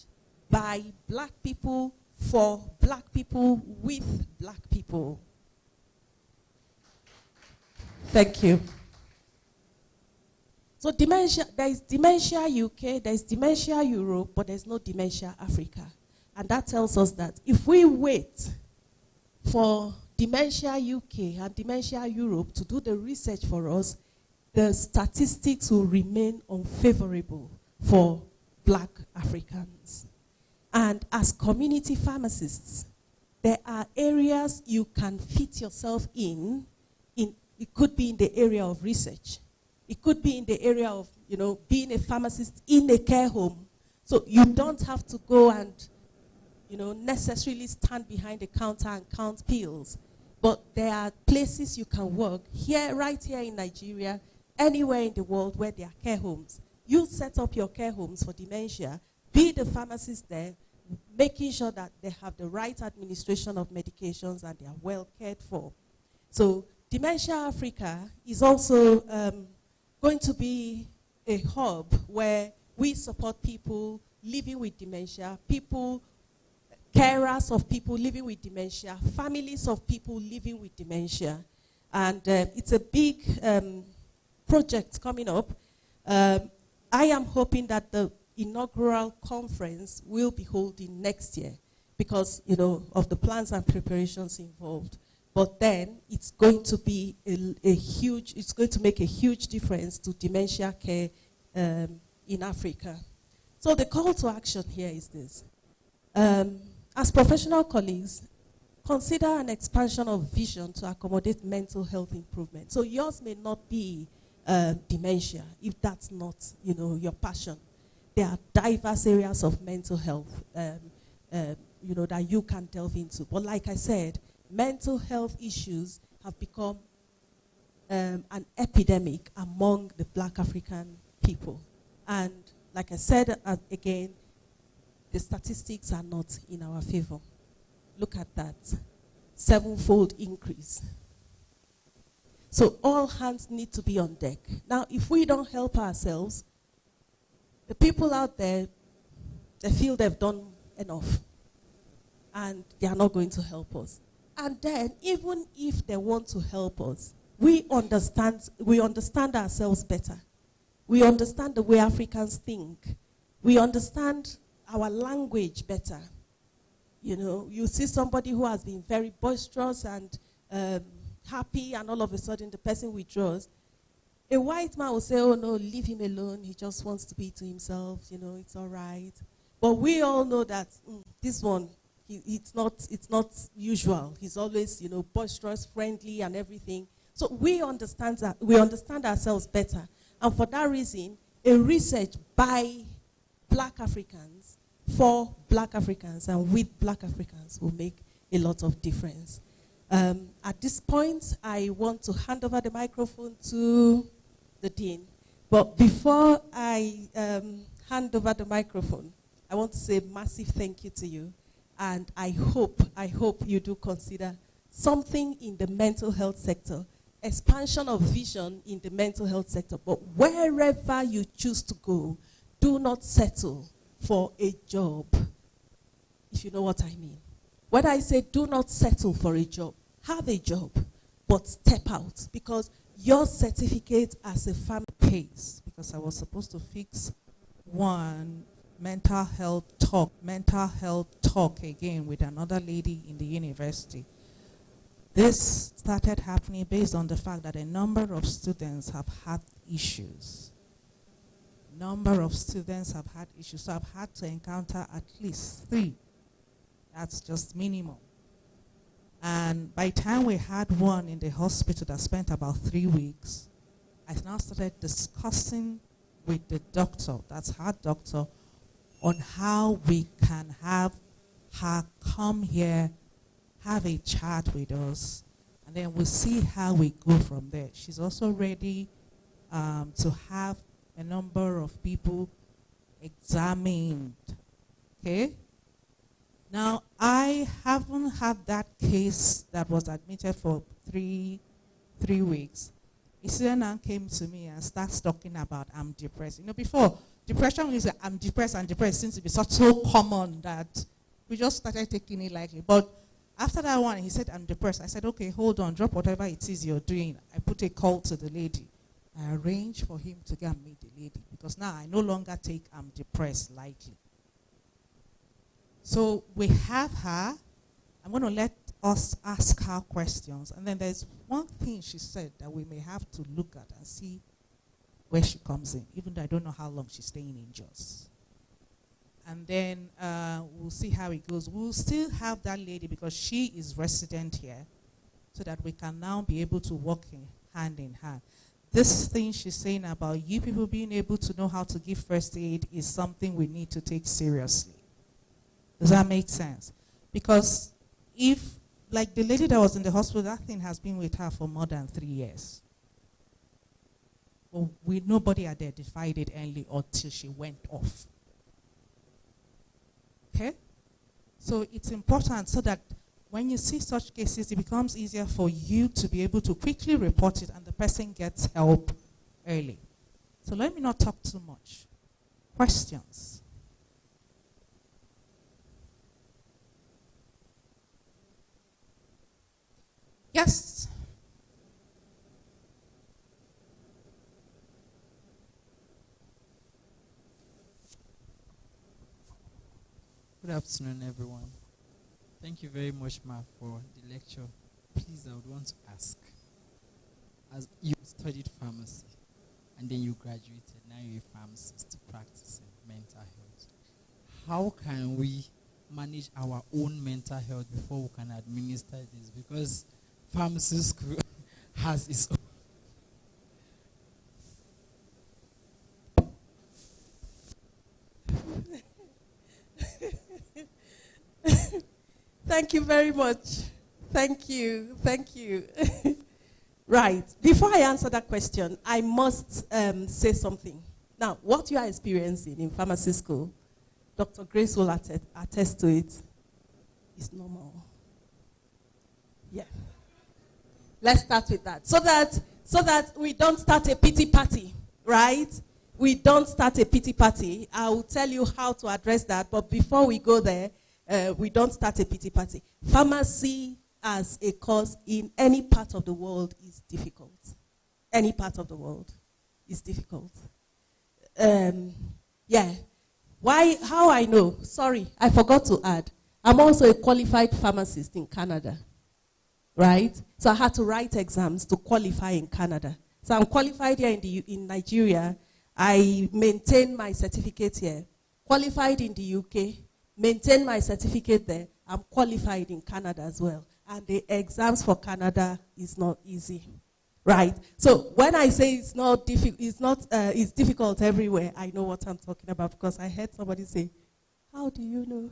by black people, for black people, with black people. Thank you. So dementia, there is Dementia UK, there is Dementia Europe, but there's no Dementia Africa. And that tells us that if we wait for Dementia UK and Dementia Europe to do the research for us, the statistics will remain unfavorable for black Africans. And as community pharmacists, there are areas you can fit yourself in. It could be in the area of research. It could be in the area of, you know, being a pharmacist in a care home. So you don't have to go and, you know, necessarily stand behind the counter and count pills. But there are places you can work here, right here in Nigeria, anywhere in the world where there are care homes. You set up your care homes for dementia, be the pharmacist there, making sure that they have the right administration of medications and they are well cared for. So Dementia Africa is also going to be a hub where we support people living with dementia, people carers of people living with dementia, families of people living with dementia. And it's a big project coming up. I am hoping that the inaugural conference will be holding next year because, you know, of the plans and preparations involved. But then it's going to be it's going to make a huge difference to dementia care in Africa. So the call to action here is this. As professional colleagues, consider an expansion of vision to accommodate mental health improvement. So yours may not be dementia, if that's not, you know, your passion. There are diverse areas of mental health, you know, that you can delve into. But like I said, mental health issues have become an epidemic among the Black African people. And like I said again, the statistics are not in our favor. Look at that, 7-fold increase. So all hands need to be on deck. Now, if we don't help ourselves, the people out there, they feel they've done enough and they are not going to help us. And then, even if they want to help us, we understand ourselves better. We understand the way Africans think. We understand our language better. You know, you see somebody who has been very boisterous and happy, and all of a sudden the person withdraws. A white man will say, oh no, leave him alone. He just wants to be to himself. You know, it's all right. But we all know that this one, it's not usual. He's always, you know, boisterous, friendly, and everything. So we understand ourselves better. And for that reason, a research by Black Africans for Black Africans and with Black Africans will make a lot of difference. At this point, I want to hand over the microphone to the Dean. But before I hand over the microphone, I want to say a massive thank you to you. And I hope you do consider something in the mental health sector, expansion of vision in the mental health sector. But wherever you choose to go, do not settle for a job, if you know what I mean. When I say do not settle for a job, have a job, but step out, because your certificate as a family Pace, because I was supposed to fix one mental health talk again with another lady in the university. This started happening based on the fact that a number of students have had issues. So I've had to encounter at least 3. That's just minimum. And by the time we had one in the hospital that spent about 3 weeks, I now started discussing with the doctor, that's her doctor, on how we can have her come here, have a chat with us, and then we'll see how we go from there. She's also ready to have a number of people examined, okay? Now, I haven't had that case that was admitted for three weeks. A student now came to me and starts talking about, I'm depressed. You know, before, depression is I'm depressed seems to be so common that we just started taking it lightly. But after that one, he said, I'm depressed. I said, okay, hold on, drop whatever it is you're doing. I put a call to the lady. I arranged for him to go and meet the lady, because now I no longer take I'm depressed lightly. So we have her. I'm going to let us ask her questions. And then there's one thing she said that we may have to look at and see where she comes in, even though I don't know how long she's staying in Jos. And then we'll see how it goes. We'll still have that lady because she is resident here, so that we can now be able to work hand in hand. This thing she's saying about you people being able to know how to give first aid is something we need to take seriously. Does that make sense? Because if, like the lady that was in the hospital, that thing has been with her for more than 3 years. But nobody identified it early until she went off. Okay? So it's important so that when you see such cases, it becomes easier for you to be able to quickly report it and the person gets help early. So let me not talk too much. Questions? Yes. Good afternoon, everyone. Thank you very much, Ma, for the lecture. Please, I would want to ask, as you studied pharmacy and then you graduated, now you're a pharmacist practicing mental health. How can we manage our own mental health before we can administer this? Because pharmacy school has its own. Thank you very much. Thank you. Thank you. Right. Before I answer that question, I must say something. Now, what you are experiencing in pharmacy school, Dr. Grace will attest to it, is normal. Yeah. Let's start with that. So that we don't start a pity party, right? We don't start a pity party. I will tell you how to address that, but before we go there, we don't start a pity party. Pharmacy as a course in any part of the world is difficult. Any part of the world is difficult. Yeah. Why? How I know? Sorry, I forgot to add. I'm also a qualified pharmacist in Canada, right? So I had to write exams to qualify in Canada. So I'm qualified here in Nigeria. I maintain my certificate here. Qualified in the UK. Maintain my certificate there. I'm qualified in Canada as well. And the exams for Canada is not easy, right? So when I say it's not difficult, it's difficult everywhere, I know what I'm talking about because I heard somebody say, how do you know?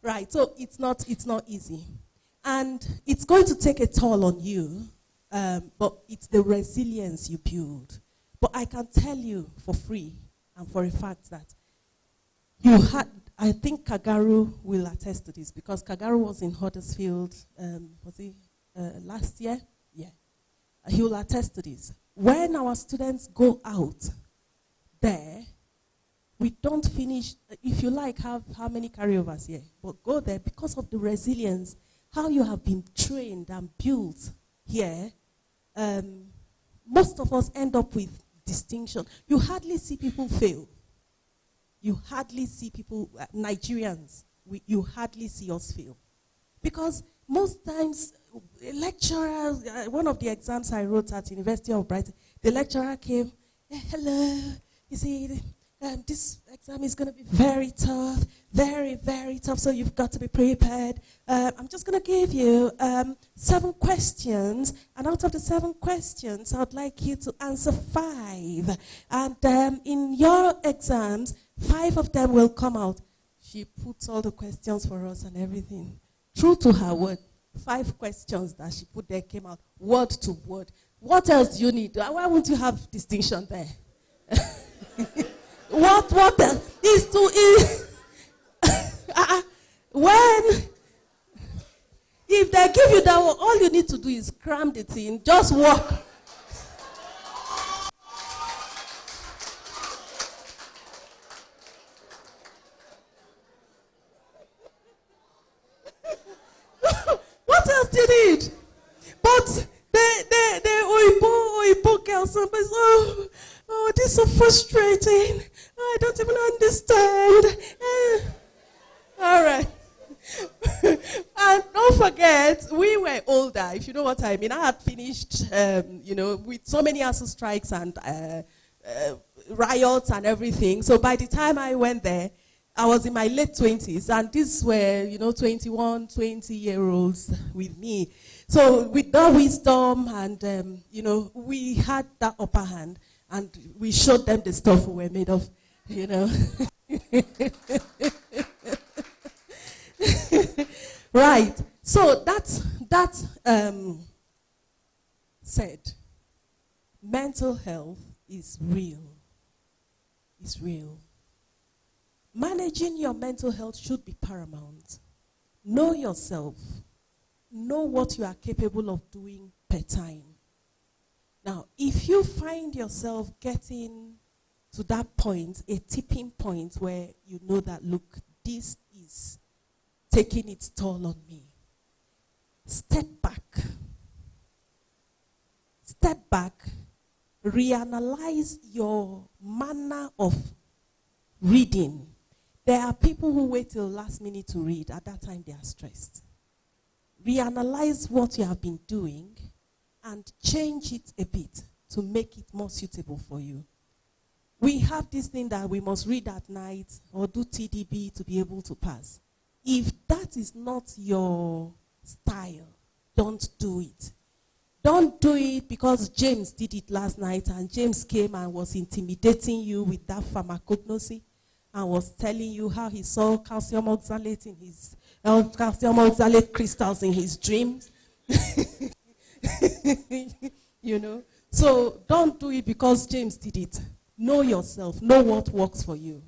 Right, so it's not easy. And it's going to take a toll on you, but it's the resilience you build. But I can tell you for free and for a fact that I think Kagaru will attest to this because Kagaru was in Huddersfield, last year? Yeah. He will attest to this. When our students go out there, we don't finish, if you like, have how many carryovers here, but go there because of the resilience, how you have been trained and built here. Most of us end up with distinction. You hardly see people fail. You hardly see people, Nigerians, you hardly see us fail. Because most times, lecturer, one of the exams I wrote at University of Brighton, the lecturer came, hello, you see, this exam is going to be very tough, very, very tough, so you've got to be prepared. I'm just going to give you 7 questions, and out of the 7 questions, I'd like you to answer 5. And in your exams, 5 of them will come out. She puts all the questions for us and everything. True to her word, 5 questions that she put there came out, word to word. What else do you need? Why won't you have distinction there? What else? When, if they give you that one, all you need to do is cram the thing, just walk. What else do you need? But the Oibo girls, oh, this is so frustrating. I don't even understand. All right. And don't forget, we were older, if you know what I mean. I had finished, with so many ASU strikes and riots and everything. So by the time I went there, I was in my late 20s, and these were, 21, 20-year-olds with me. So with that wisdom and, we had that upper hand, and we showed them the stuff we were made of, Right. So that said, mental health is real. It's real. Managing your mental health should be paramount. Know yourself. Know what you are capable of doing per time. Now, if you find yourself getting to that point, a tipping point where you know that, look, this is taking its toll on me, step back. Step back, reanalyze your manner of reading. There are people who wait till last minute to read. At that time, they are stressed. Reanalyze what you have been doing and change it a bit to make it more suitable for you. We have this thing that we must read at night or do TDB to be able to pass. If that is not your style, don't do it. Don't do it because James did it last night and James came and was intimidating you with that pharmacognosy and was telling you how he saw calcium oxalate in his calcium oxalate crystals in his dreams. You know. So don't do it because James did it. Know yourself. Know what works for you.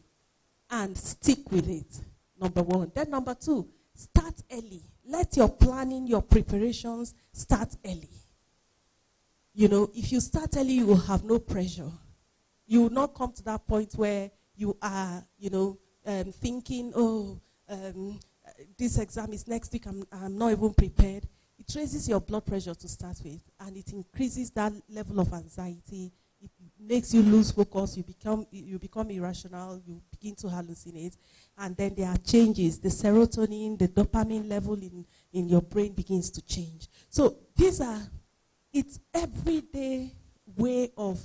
And stick with it. Number one. Then number two, start early. Let your planning, your preparations start early. You know, if you start early, you will have no pressure. You will not come to that point where you are, you know, thinking, this exam is next week, I'm not even prepared. It raises your blood pressure to start with, and it increases that level of anxiety. It makes you lose focus. You become irrational. You begin to hallucinate, and then there are changes. The serotonin, the dopamine level in your brain begins to change. So it's everyday way of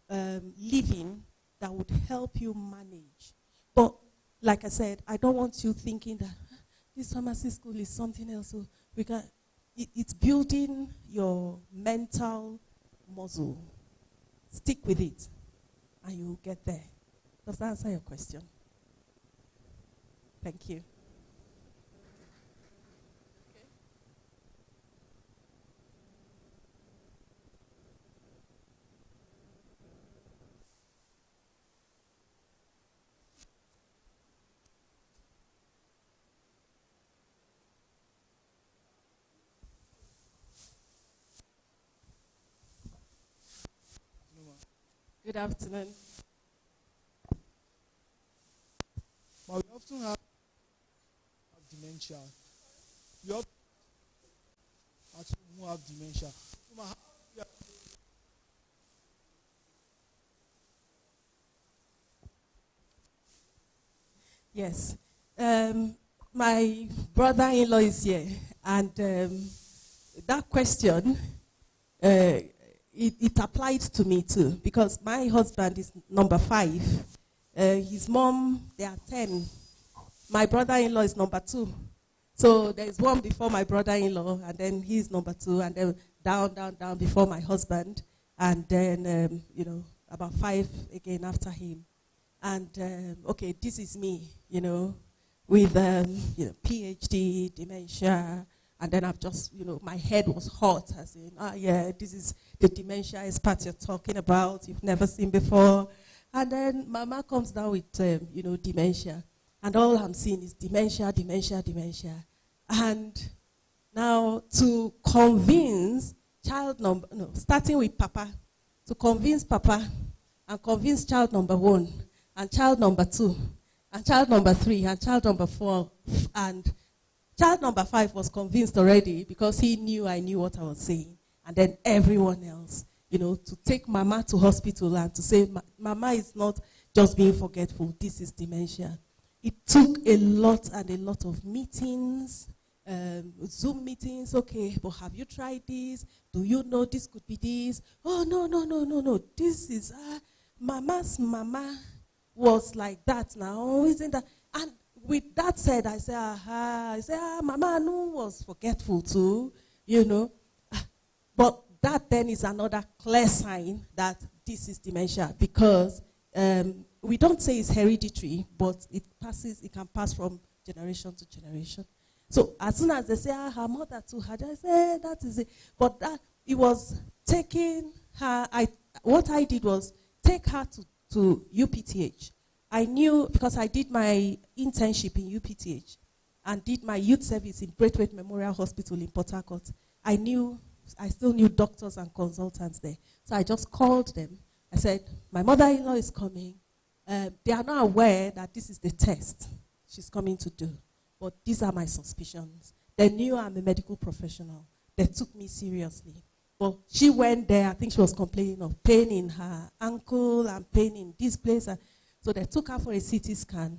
living that would help you manage. But like I said, I don't want you thinking that this pharmacy school is something else. So it's building your mental muscle. Stick with it, and you'll get there. Does that answer your question? Thank you. Good afternoon. But we often have dementia. We often who have dementia. Yes. My brother-in-law is here, and that question, it applied to me too, because my husband is number 5. His mom, they are 10. My brother-in-law is number 2. So there's one before my brother-in-law, and then he's number 2, and then down before my husband, and then, about 5 again after him. And, okay, this is me, with, PhD, dementia, and then I've just, my head was hot, as in, this is the dementia expert you're talking about, you've never seen before. And then Mama comes down with, dementia. And all I'm seeing is dementia. And now to convince starting with Papa, to convince Papa and convince child number 1 and child number 2 and child number 3 and child number 4 and child number 5 was convinced already because he knew I knew what I was saying. And then everyone else, to take Mama to hospital and to say, Mama is not just being forgetful, this is dementia. It took a lot of meetings, Zoom meetings. Okay, but have you tried this? Do you know this could be this? Oh, no. This is, Mama's mama was like that now, isn't that? And with that said, I say, Mama Anu was forgetful too, But that then is another clear sign that this is dementia, because we don't say it's hereditary, but it can pass from generation to generation. So as soon as they say, her mother too had, I say, that is it. But it was taking her, what I did was take her to UPTH. I knew, because I did my internship in UPTH and did my youth service in Braithwaite Memorial Hospital in Port Harcourt. I still knew doctors and consultants there. So I just called them. I said, my mother-in-law is coming. They are not aware that this is the test she's coming to do. But these are my suspicions. They knew I'm a medical professional. They took me seriously. But she went there, I think she was complaining of pain in her ankle and pain in this place. So they took her for a CT scan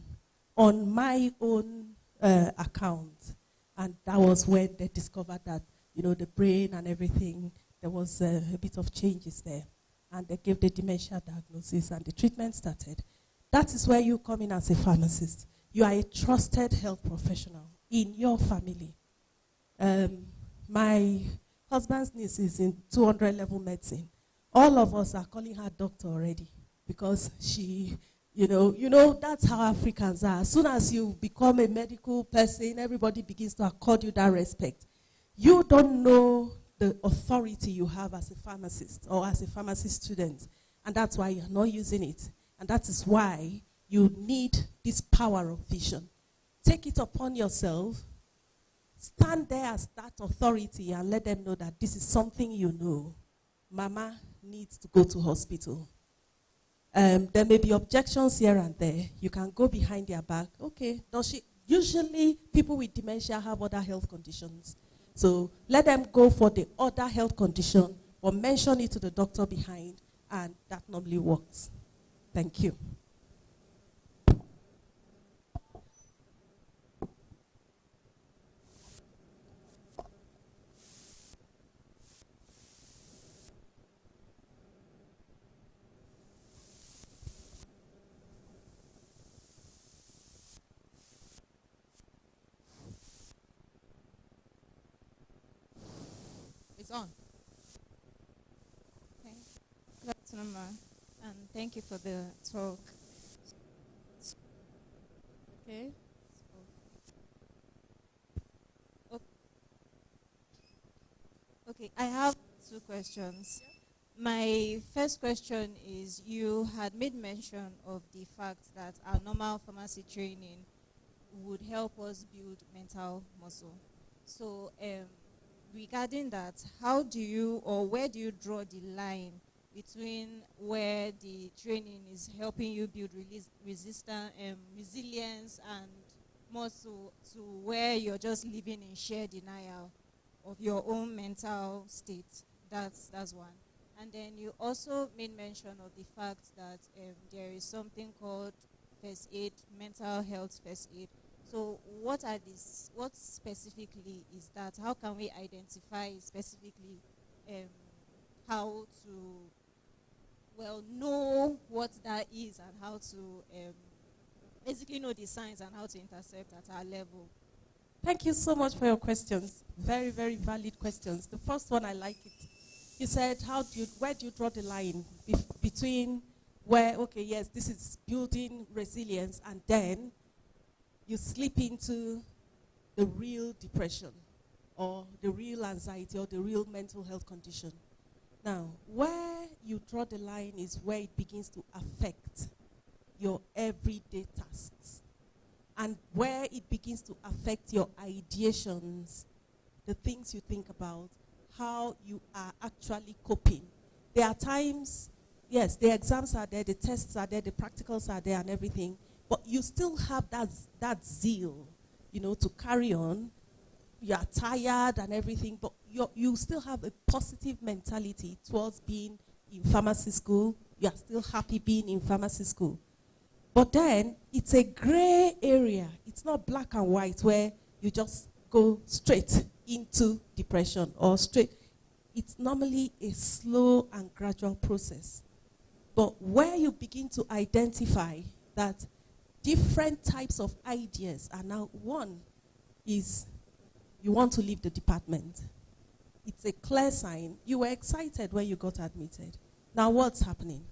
on my own account. And that was when they discovered that, the brain and everything, there was a bit of changes there. And they gave the dementia diagnosis and the treatment started. That is where you come in as a pharmacist. You are a trusted health professional in your family. My husband's niece is in 200 level medicine. All of us are calling her doctor already because she, that's how Africans are. As soon as you become a medical person, everybody begins to accord you that respect. You don't know the authority you have as a pharmacist or as a pharmacy student, and that's why you're not using it. And that is why you need this power of vision. Take it upon yourself. Stand there as that authority and let them know that this is something you know. Mama needs to go to hospital. There may be objections here and there. You can go behind their back. Okay, does she? Usually people with dementia have other health conditions. So let them go for the other health condition or mention it to the doctor behind, and that normally works. Thank you. It's on. Okay. Good afternoon, ma. And thank you for the talk. Okay. Okay, I have two questions. My first question is, you had made mention of the fact that our normal pharmacy training would help us build mental muscle. So regarding that, how do you or where do you draw the line between where the training is helping you build resilience and muscle to where you're just living in sheer denial of your own mental state? That's one. And then you also made mention of the fact that there is something called first aid, mental health first aid. So what specifically is that? How can we identify specifically how to, know what that is and how to basically know the signs and how to intercept at our level? Thank you so much for your questions. Very, very valid questions. The first one, I like it. You said, where do you draw the line between where, okay, yes, this is building resilience, and then you slip into the real depression or the real anxiety or the real mental health condition. Now, where you draw the line is where it begins to affect your everyday tasks and where it begins to affect your ideations, the things you think about, how you are actually coping. There are times, yes, the exams are there, the tests are there, the practicals are there and everything, but you still have that zeal, to carry on. You are tired and everything, but you still have a positive mentality towards being in pharmacy school. You are still happy being in pharmacy school. But then it's a gray area. It's not black and white where you just go straight into depression or straight. It's normally a slow and gradual process. But where you begin to identify that different types of ideas are now, one is you want to leave the department. It's a clear sign. You were excited when you got admitted. Now what's happening?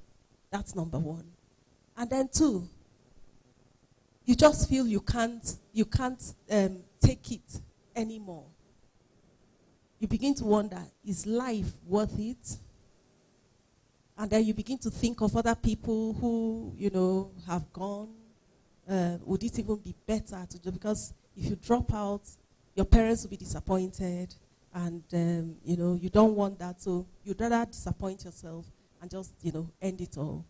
That's number one. And then two, you just feel you can't take it anymore. You begin to wonder, is life worth it? And then you begin to think of other people who, have gone. Would it even be better to do? Because if you drop out, your parents will be disappointed, and you don't want that. So you'd rather disappoint yourself and just end it all.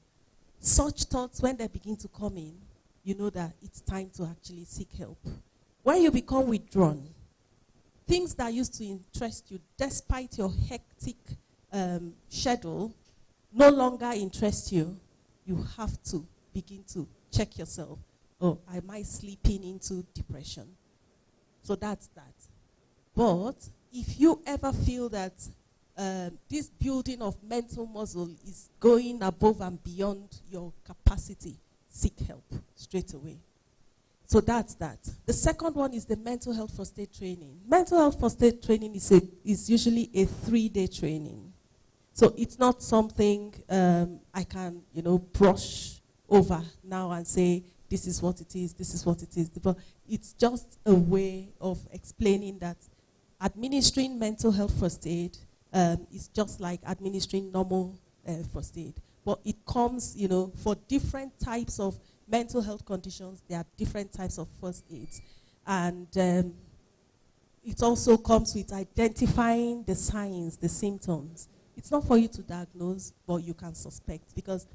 Such thoughts, when they begin to come in, you know that it's time to actually seek help. When you become withdrawn, things that used to interest you, despite your hectic schedule, no longer interest you, you have to begin to check yourself. Oh, am I slipping into depression? So that's that. But if you ever feel that this building of mental muscle is going above and beyond your capacity, seek help straight away. So that's that. The second one is the mental health first aid training. Mental health first aid training is usually a 3-day training. So it's not something I can, brush over now and say, this is what it is, this is what it is. But it's just a way of explaining that administering mental health first aid is just like administering normal first aid. But it comes, for different types of mental health conditions, there are different types of first aids. And it also comes with identifying the signs, the symptoms. It's not for you to diagnose, but you can suspect, because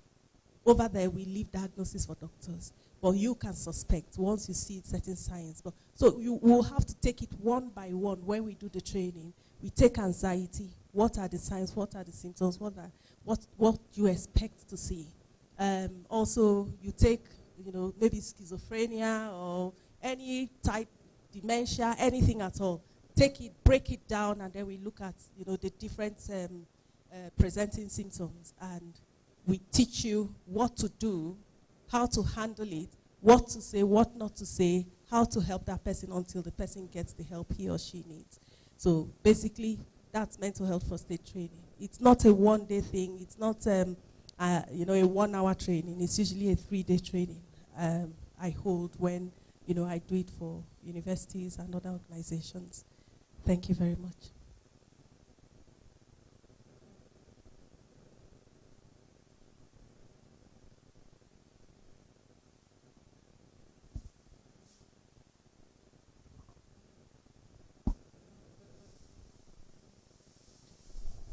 over there we leave diagnosis for doctors. But you can suspect once you see certain signs. So you will have to take it one by one when we do the training. We take anxiety. What are the signs? What are the symptoms? What you expect to see? Also, you take, maybe schizophrenia or any type, dementia, anything at all. Take it, break it down, and then we look at, the different presenting symptoms, and we teach you what to do, how to handle it, what to say, what not to say, how to help that person until the person gets the help he or she needs. So basically, that's mental health first aid training. It's not a one-day thing. It's not a 1-hour training. It's usually a 3-day training I hold when I do it for universities and other organizations. Thank you very much.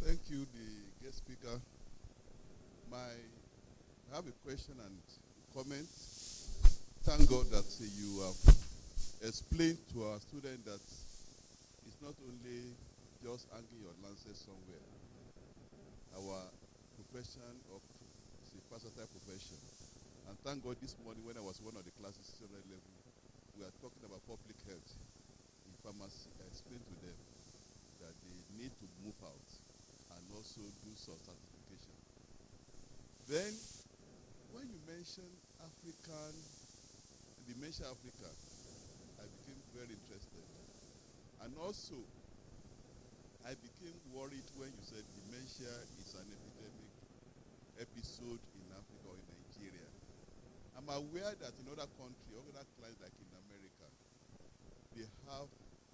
Thank you, the guest speaker. I have a question and comment. Thank God that you have explained to our students that it's not only just hanging your lancet somewhere. Our profession is a versatile profession. And thank God this morning when I was one of the classes, 600 level, we are talking about public health in pharmacy. I explained to them that they need to move out and also do some certification. Then, when you mentioned Dementia Africa, I became very interested. And also, I became worried when you said dementia is an epidemic episode in Africa or in Nigeria. I'm aware that in other countries, other clients like in America, they have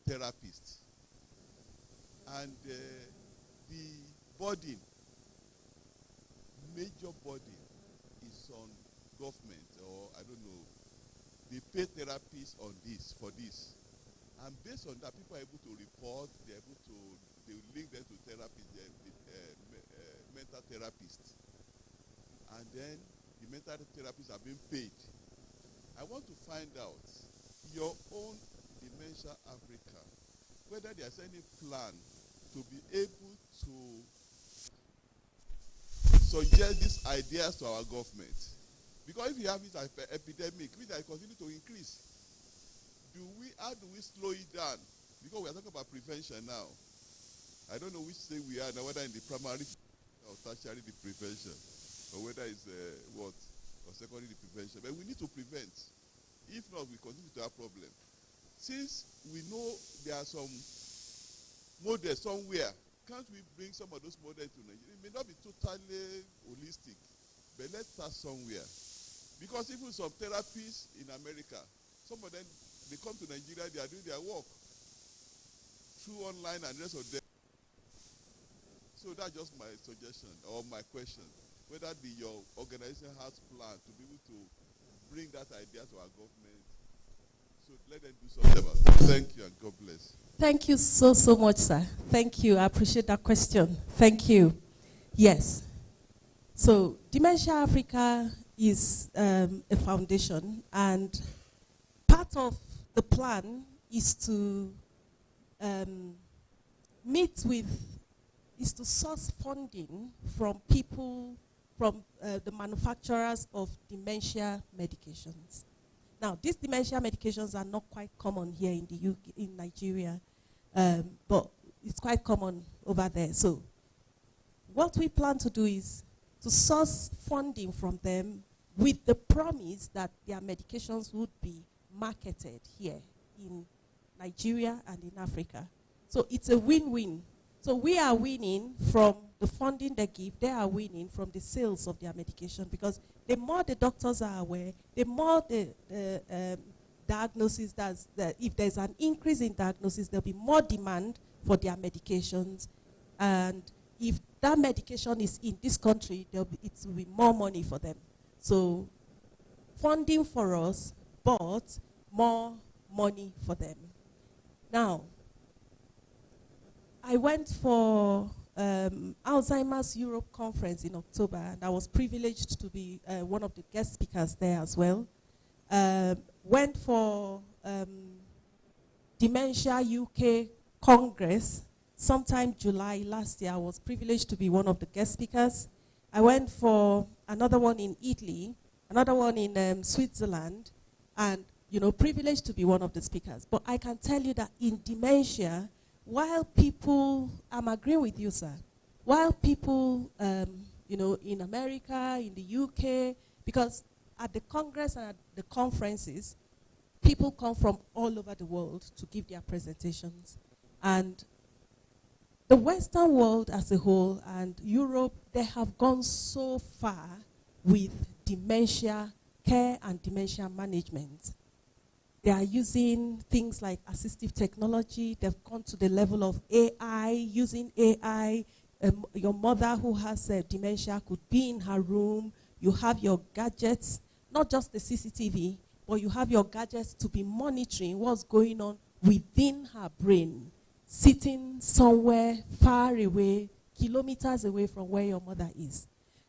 therapists. And the burden, major burden, is on government, or I don't know, they pay therapists on for this. And based on that, people are able to report, they link them to therapists, mental therapists. And then the mental therapists are being paid. I want to find out your own Dementia Africa, whether there's any plan to be able to suggest these ideas to our government. Because if you have this epidemic, which will continue to increase, how do we slow it down? Because we are talking about prevention now. I don't know which stage we are now, whether in the primary or tertiary the prevention, or whether it's or secondary the prevention. But we need to prevent. If not, we continue to have problems. Since we know there are some models somewhere, can't we bring some of those models to Nigeria? It may not be totally holistic, but let's start somewhere. Because even some therapists in America, some of them, they come to Nigeria, they are doing their work through online and rest of them. So that's just my suggestion or my question, whether your organization has plans to be able to bring that idea to our government. So let them do something about it. Thank you and God bless. Thank you so much, sir. Thank you. I appreciate that question. Thank you. Yes. So Dementia Africa is a foundation, and part of the plan is to meet with, is to source funding from people, from the manufacturers of dementia medications. Now, these dementia medications are not quite common here in the UK, in Nigeria, but it's quite common over there. So what we plan to do is to source funding from them with the promise that their medications would be marketed here in Nigeria and in Africa. So it's a win-win. So we are winning from the funding they give, they are winning from the sales of their medication, because the more the doctors are aware, the more the diagnosis does, if there's an increase in diagnosis, there'll be more demand for their medications. And if that medication is in this country, it will be more money for them. So funding for us, but more money for them. Now, I went for Alzheimer's Europe conference in October, and I was privileged to be one of the guest speakers there as well. Went for Dementia UK Congress sometime July last year. I was privileged to be one of the guest speakers. I went for another one in Italy, another one in Switzerland, and privileged to be one of the speakers. But I can tell you that in dementia, while people, I'm agreeing with you, sir, while people, in America, in the UK, because at the Congress and at the conferences, people come from all over the world to give their presentations. And the Western world as a whole and Europe, they have gone so far with dementia care and dementia management. They are using things like assistive technology. They've gone to the level of AI, using AI. Your mother who has dementia could be in her room. You have your gadgets, not just the CCTV, but you have your gadgets to be monitoring what's going on within her brain, sitting somewhere far away, kilometers away from where your mother is.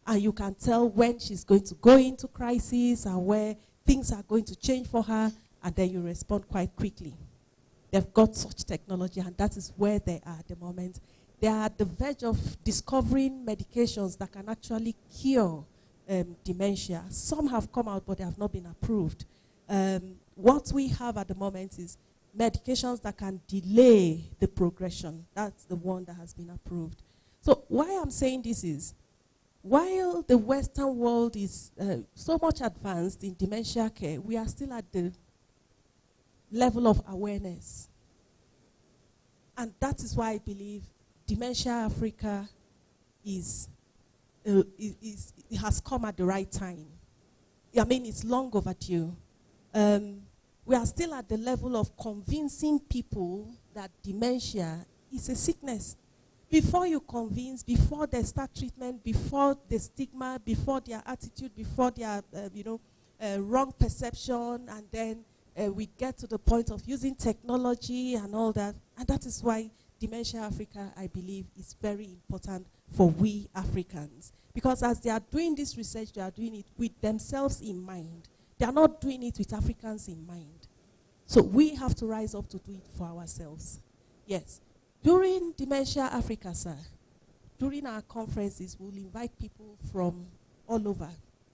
And you can tell when she's going to go into crisis and where things are going to change for her, and then you respond quite quickly. They've got such technology, and that is where they are at the moment. They are at the verge of discovering medications that can actually cure dementia. Some have come out, but they have not been approved. What we have at the moment is medications that can delay the progression. That's the one that has been approved. So why I'm saying this is, while the Western world is so much advanced in dementia care, we are still at the level of awareness. And that is why I believe Dementia Africa it has come at the right time. I mean, it's long overdue. We are still at the level of convincing people that dementia is a sickness. Before you convince, before they start treatment, before the stigma, before their attitude, before their wrong perception, and then we get to the point of using technology and all that. And that is why Dementia Africa, I believe, is very important for we Africans. Because as they are doing this research, they are doing it with themselves in mind. They are not doing it with Africans in mind. So we have to rise up to do it for ourselves. Yes. During Dementia Africa, sir, during our conferences, we'll invite people from all over.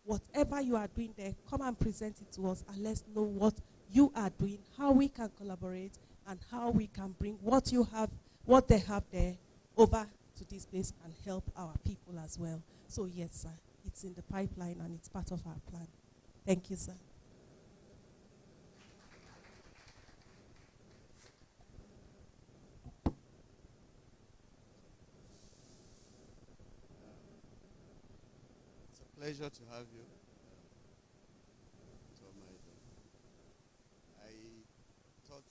Whatever you are doing there, come and present it to us, and let's know what you are doing, how we can collaborate, and how we can bring what you have, what they have there, over to this place and help our people as well. So yes, sir, it's in the pipeline and it's part of our plan. Thank you, sir. It's a pleasure to have you. I thought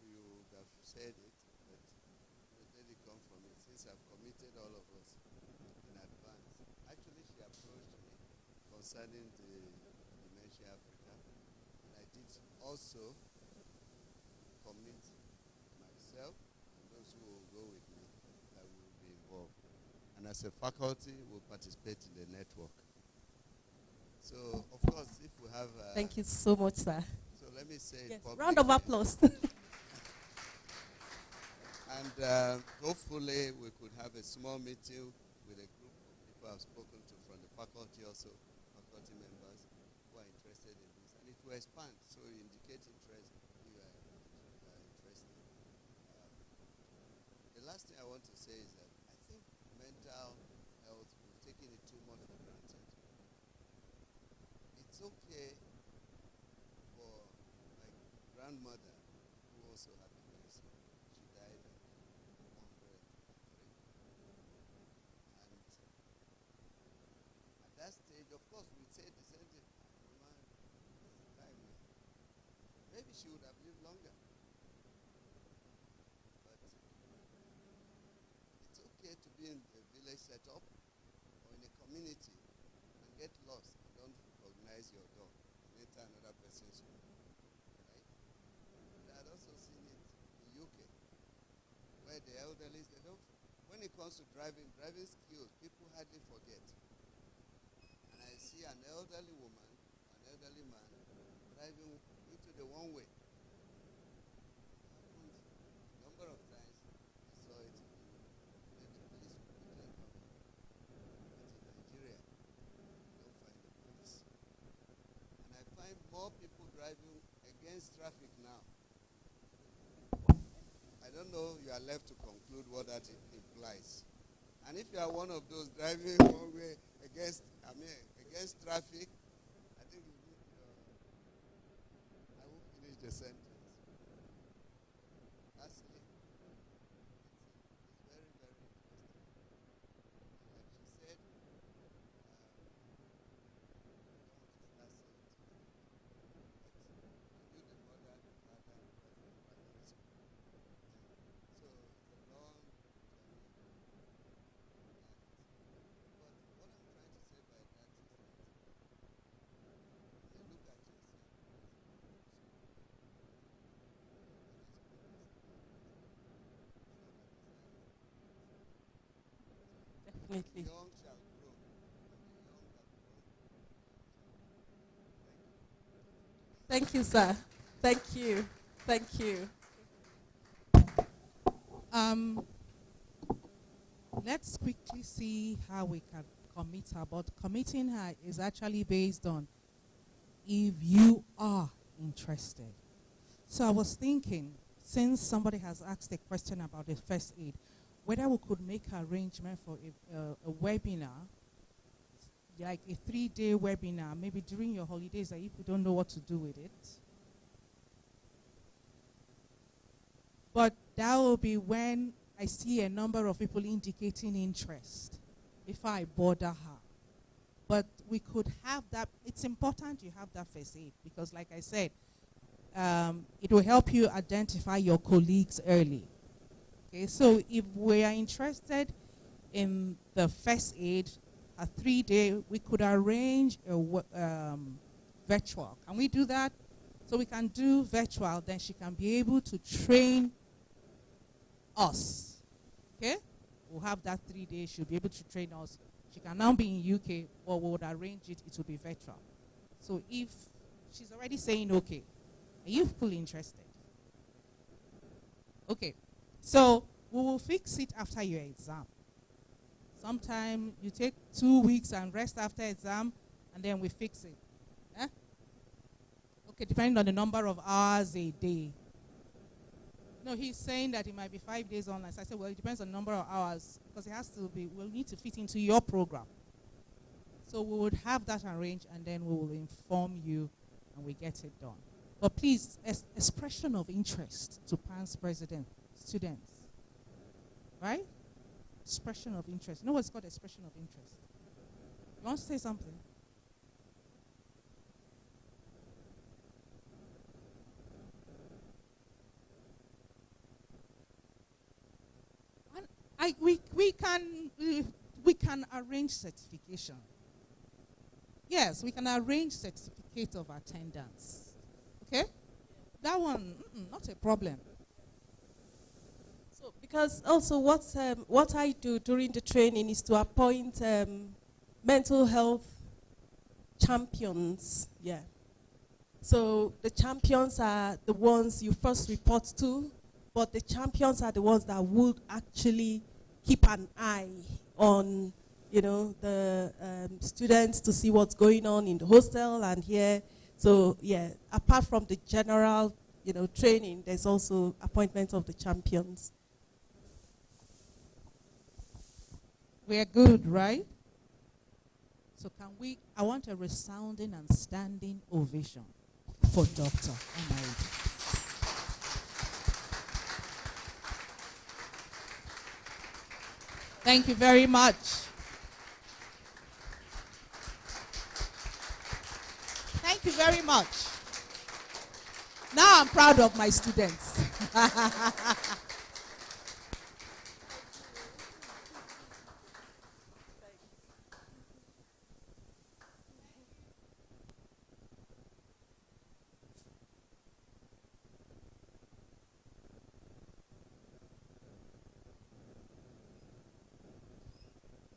you would have said it, but let it come from it, since I've committed all of us in advance. Actually, she approached me concerning the Dementia Africa, and I did also commit myself and those who will go with me that we will be involved. And as a faculty, we'll participate in the network. So, of course, if we have... Thank you so much, sir. So let me say yes, it round of applause. And hopefully we could have a small meeting with a group of people I've spoken to from the faculty also, faculty members who are interested in this. And it will expand, so you indicate interest if you are interested. The last thing I want to say is that I think mental health, we've taken it too much for granted. It's okay for my grandmother, who also had dementia. She died at 103. And at that stage, of course, we say the same thing. Mama, it's time now. Maybe she would have lived longer. But it's okay to be in a village setup or in a community and get lost and don't recognize your door and enter another person's room. Right? And I had also seen it in UK, where the elderly, they don't, when it comes to driving skills, people hardly forget. And I see an elderly woman, an elderly man, driving into the one-way. A number of times I saw it in the police quickly enough. But in Nigeria, you don't find the police. And I find more people driving against traffic now. I don't know, you are left to conclude what that implies. And if you are one of those driving one way against traffic, I think I will finish the sentence. Lastly, it's very, very interesting. Like she said, I don't want to start saying it again, but you, the mother, the father, was in primary school. So it's a long journey. But what I'm trying to say by that is that when you look at yourself, Definitely. young shall grow, and the young have grown. Thank you. Thank you, sir. Thank you. Thank you. Let's quickly see how we can commit her. But committing her is actually based on if you are interested. So I was thinking, since somebody has asked a question about the first aid, whether we could make arrangement for a webinar, like a 3-day webinar, maybe during your holidays, if you don't know what to do with it. But that will be when I see a number of people indicating interest before I bother her. But we could have that. It's important you have that first aid because, like I said, it will help you identify your colleagues early. Okay, so if we are interested in the first aid, a 3-day, we could arrange a virtual. Can we do that? So we can do virtual, then she can be able to train us. Okay? We'll have that 3 days. She'll be able to train us. She can now be in UK, or we would arrange it. It will be virtual. So if she's already saying okay, are you fully interested? Okay. So we will fix it after your exam. Sometime you take 2 weeks and rest after exam, and then we fix it. Eh? Okay, depending on the number of hours a day. No, he's saying that it might be 5 days online. So I said, well, it depends on the number of hours because it has to be, we'll need to fit into your program. So we would have that arranged and then we will inform you and we get it done. But please, expression of interest to PAN's president, students. Right? Expression of interest. You know what's called expression of interest? You want to say something? We can arrange certification. Yes, we can arrange certificate of attendance. Okay? That one, not a problem. So, because also what I do during the training is to appoint mental health champions. Yeah. So the champions are the ones you first report to but the champions are the ones that would actually keep an eye on, the students to see what's going on in the hostel and here. So yeah, apart from the general, training, there's also appointment of the champions. We're good, right? So I want a resounding and standing ovation for Dr. Amaudi. Thank you very much. Thank you very much. Now I'm proud of my students.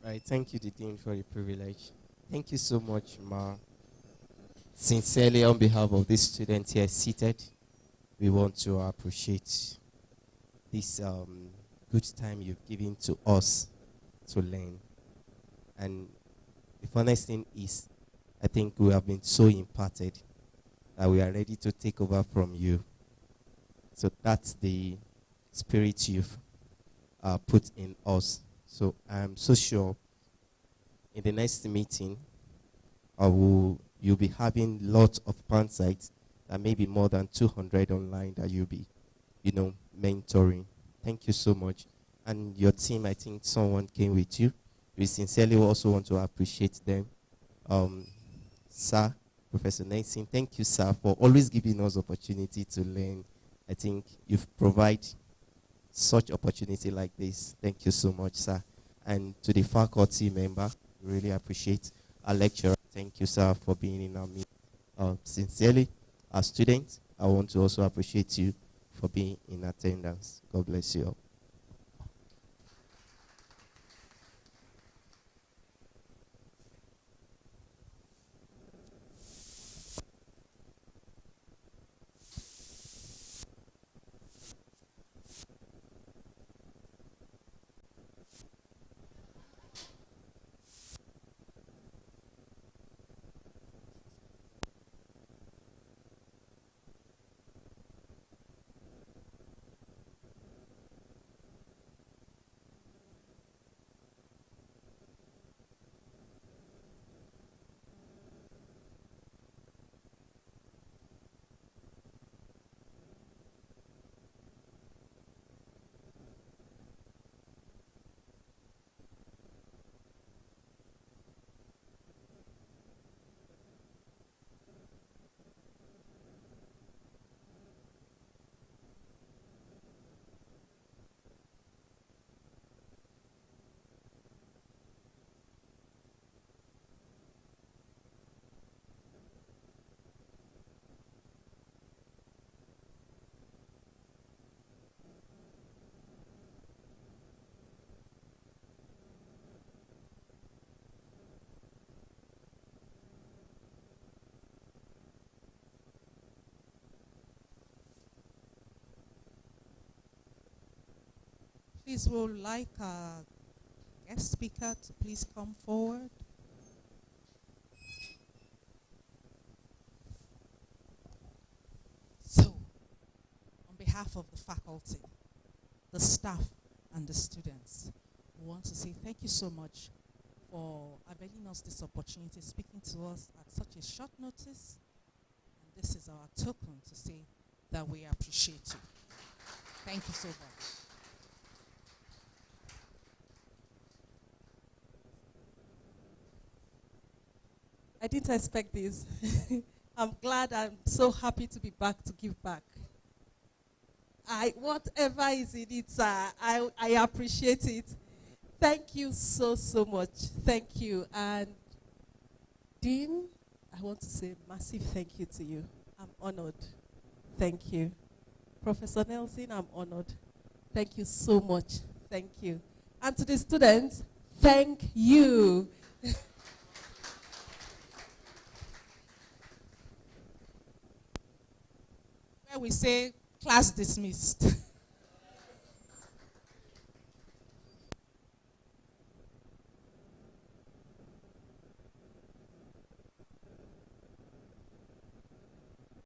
Right, thank you, the Dean, for the privilege. Thank you so much, Ma. Sincerely, on behalf of these students here seated, we want to appreciate this good time you've given to us to learn. And the funniest thing is, I think we have been so imparted that we are ready to take over from you. So that's the spirit you've put in us. So I'm so sure in the next meeting, you'll be having lots of pan sites, and maybe more than 200 online that you'll be, mentoring. Thank you so much. And your team, I think someone came with you. We sincerely also want to appreciate them. Sir, Professor Nelson, thank you, sir, for always giving us opportunity to learn. I think you've provided such opportunity like this. Thank you so much, sir. And to the faculty member, really appreciate our lecturer. Thank you, sir, for being in our meeting. Sincerely, our students, I want to also appreciate you for being in attendance. God bless you all. Please, we would like our guest speaker to please come forward. So, on behalf of the faculty, the staff, and the students, we want to say thank you so much for availing us this opportunity, speaking to us at such a short notice. And this is our token to say that we appreciate you. Thank you so much. I didn't expect this. I'm glad. I'm so happy to be back to give back. Whatever is in it, I appreciate it. Thank you so much. Thank you. And Dean, I want to say massive thank you to you. I'm honored. Thank you. Professor Nelson, I'm honored. Thank you so much. Thank you. And to the students, thank you. Where we say class dismissed.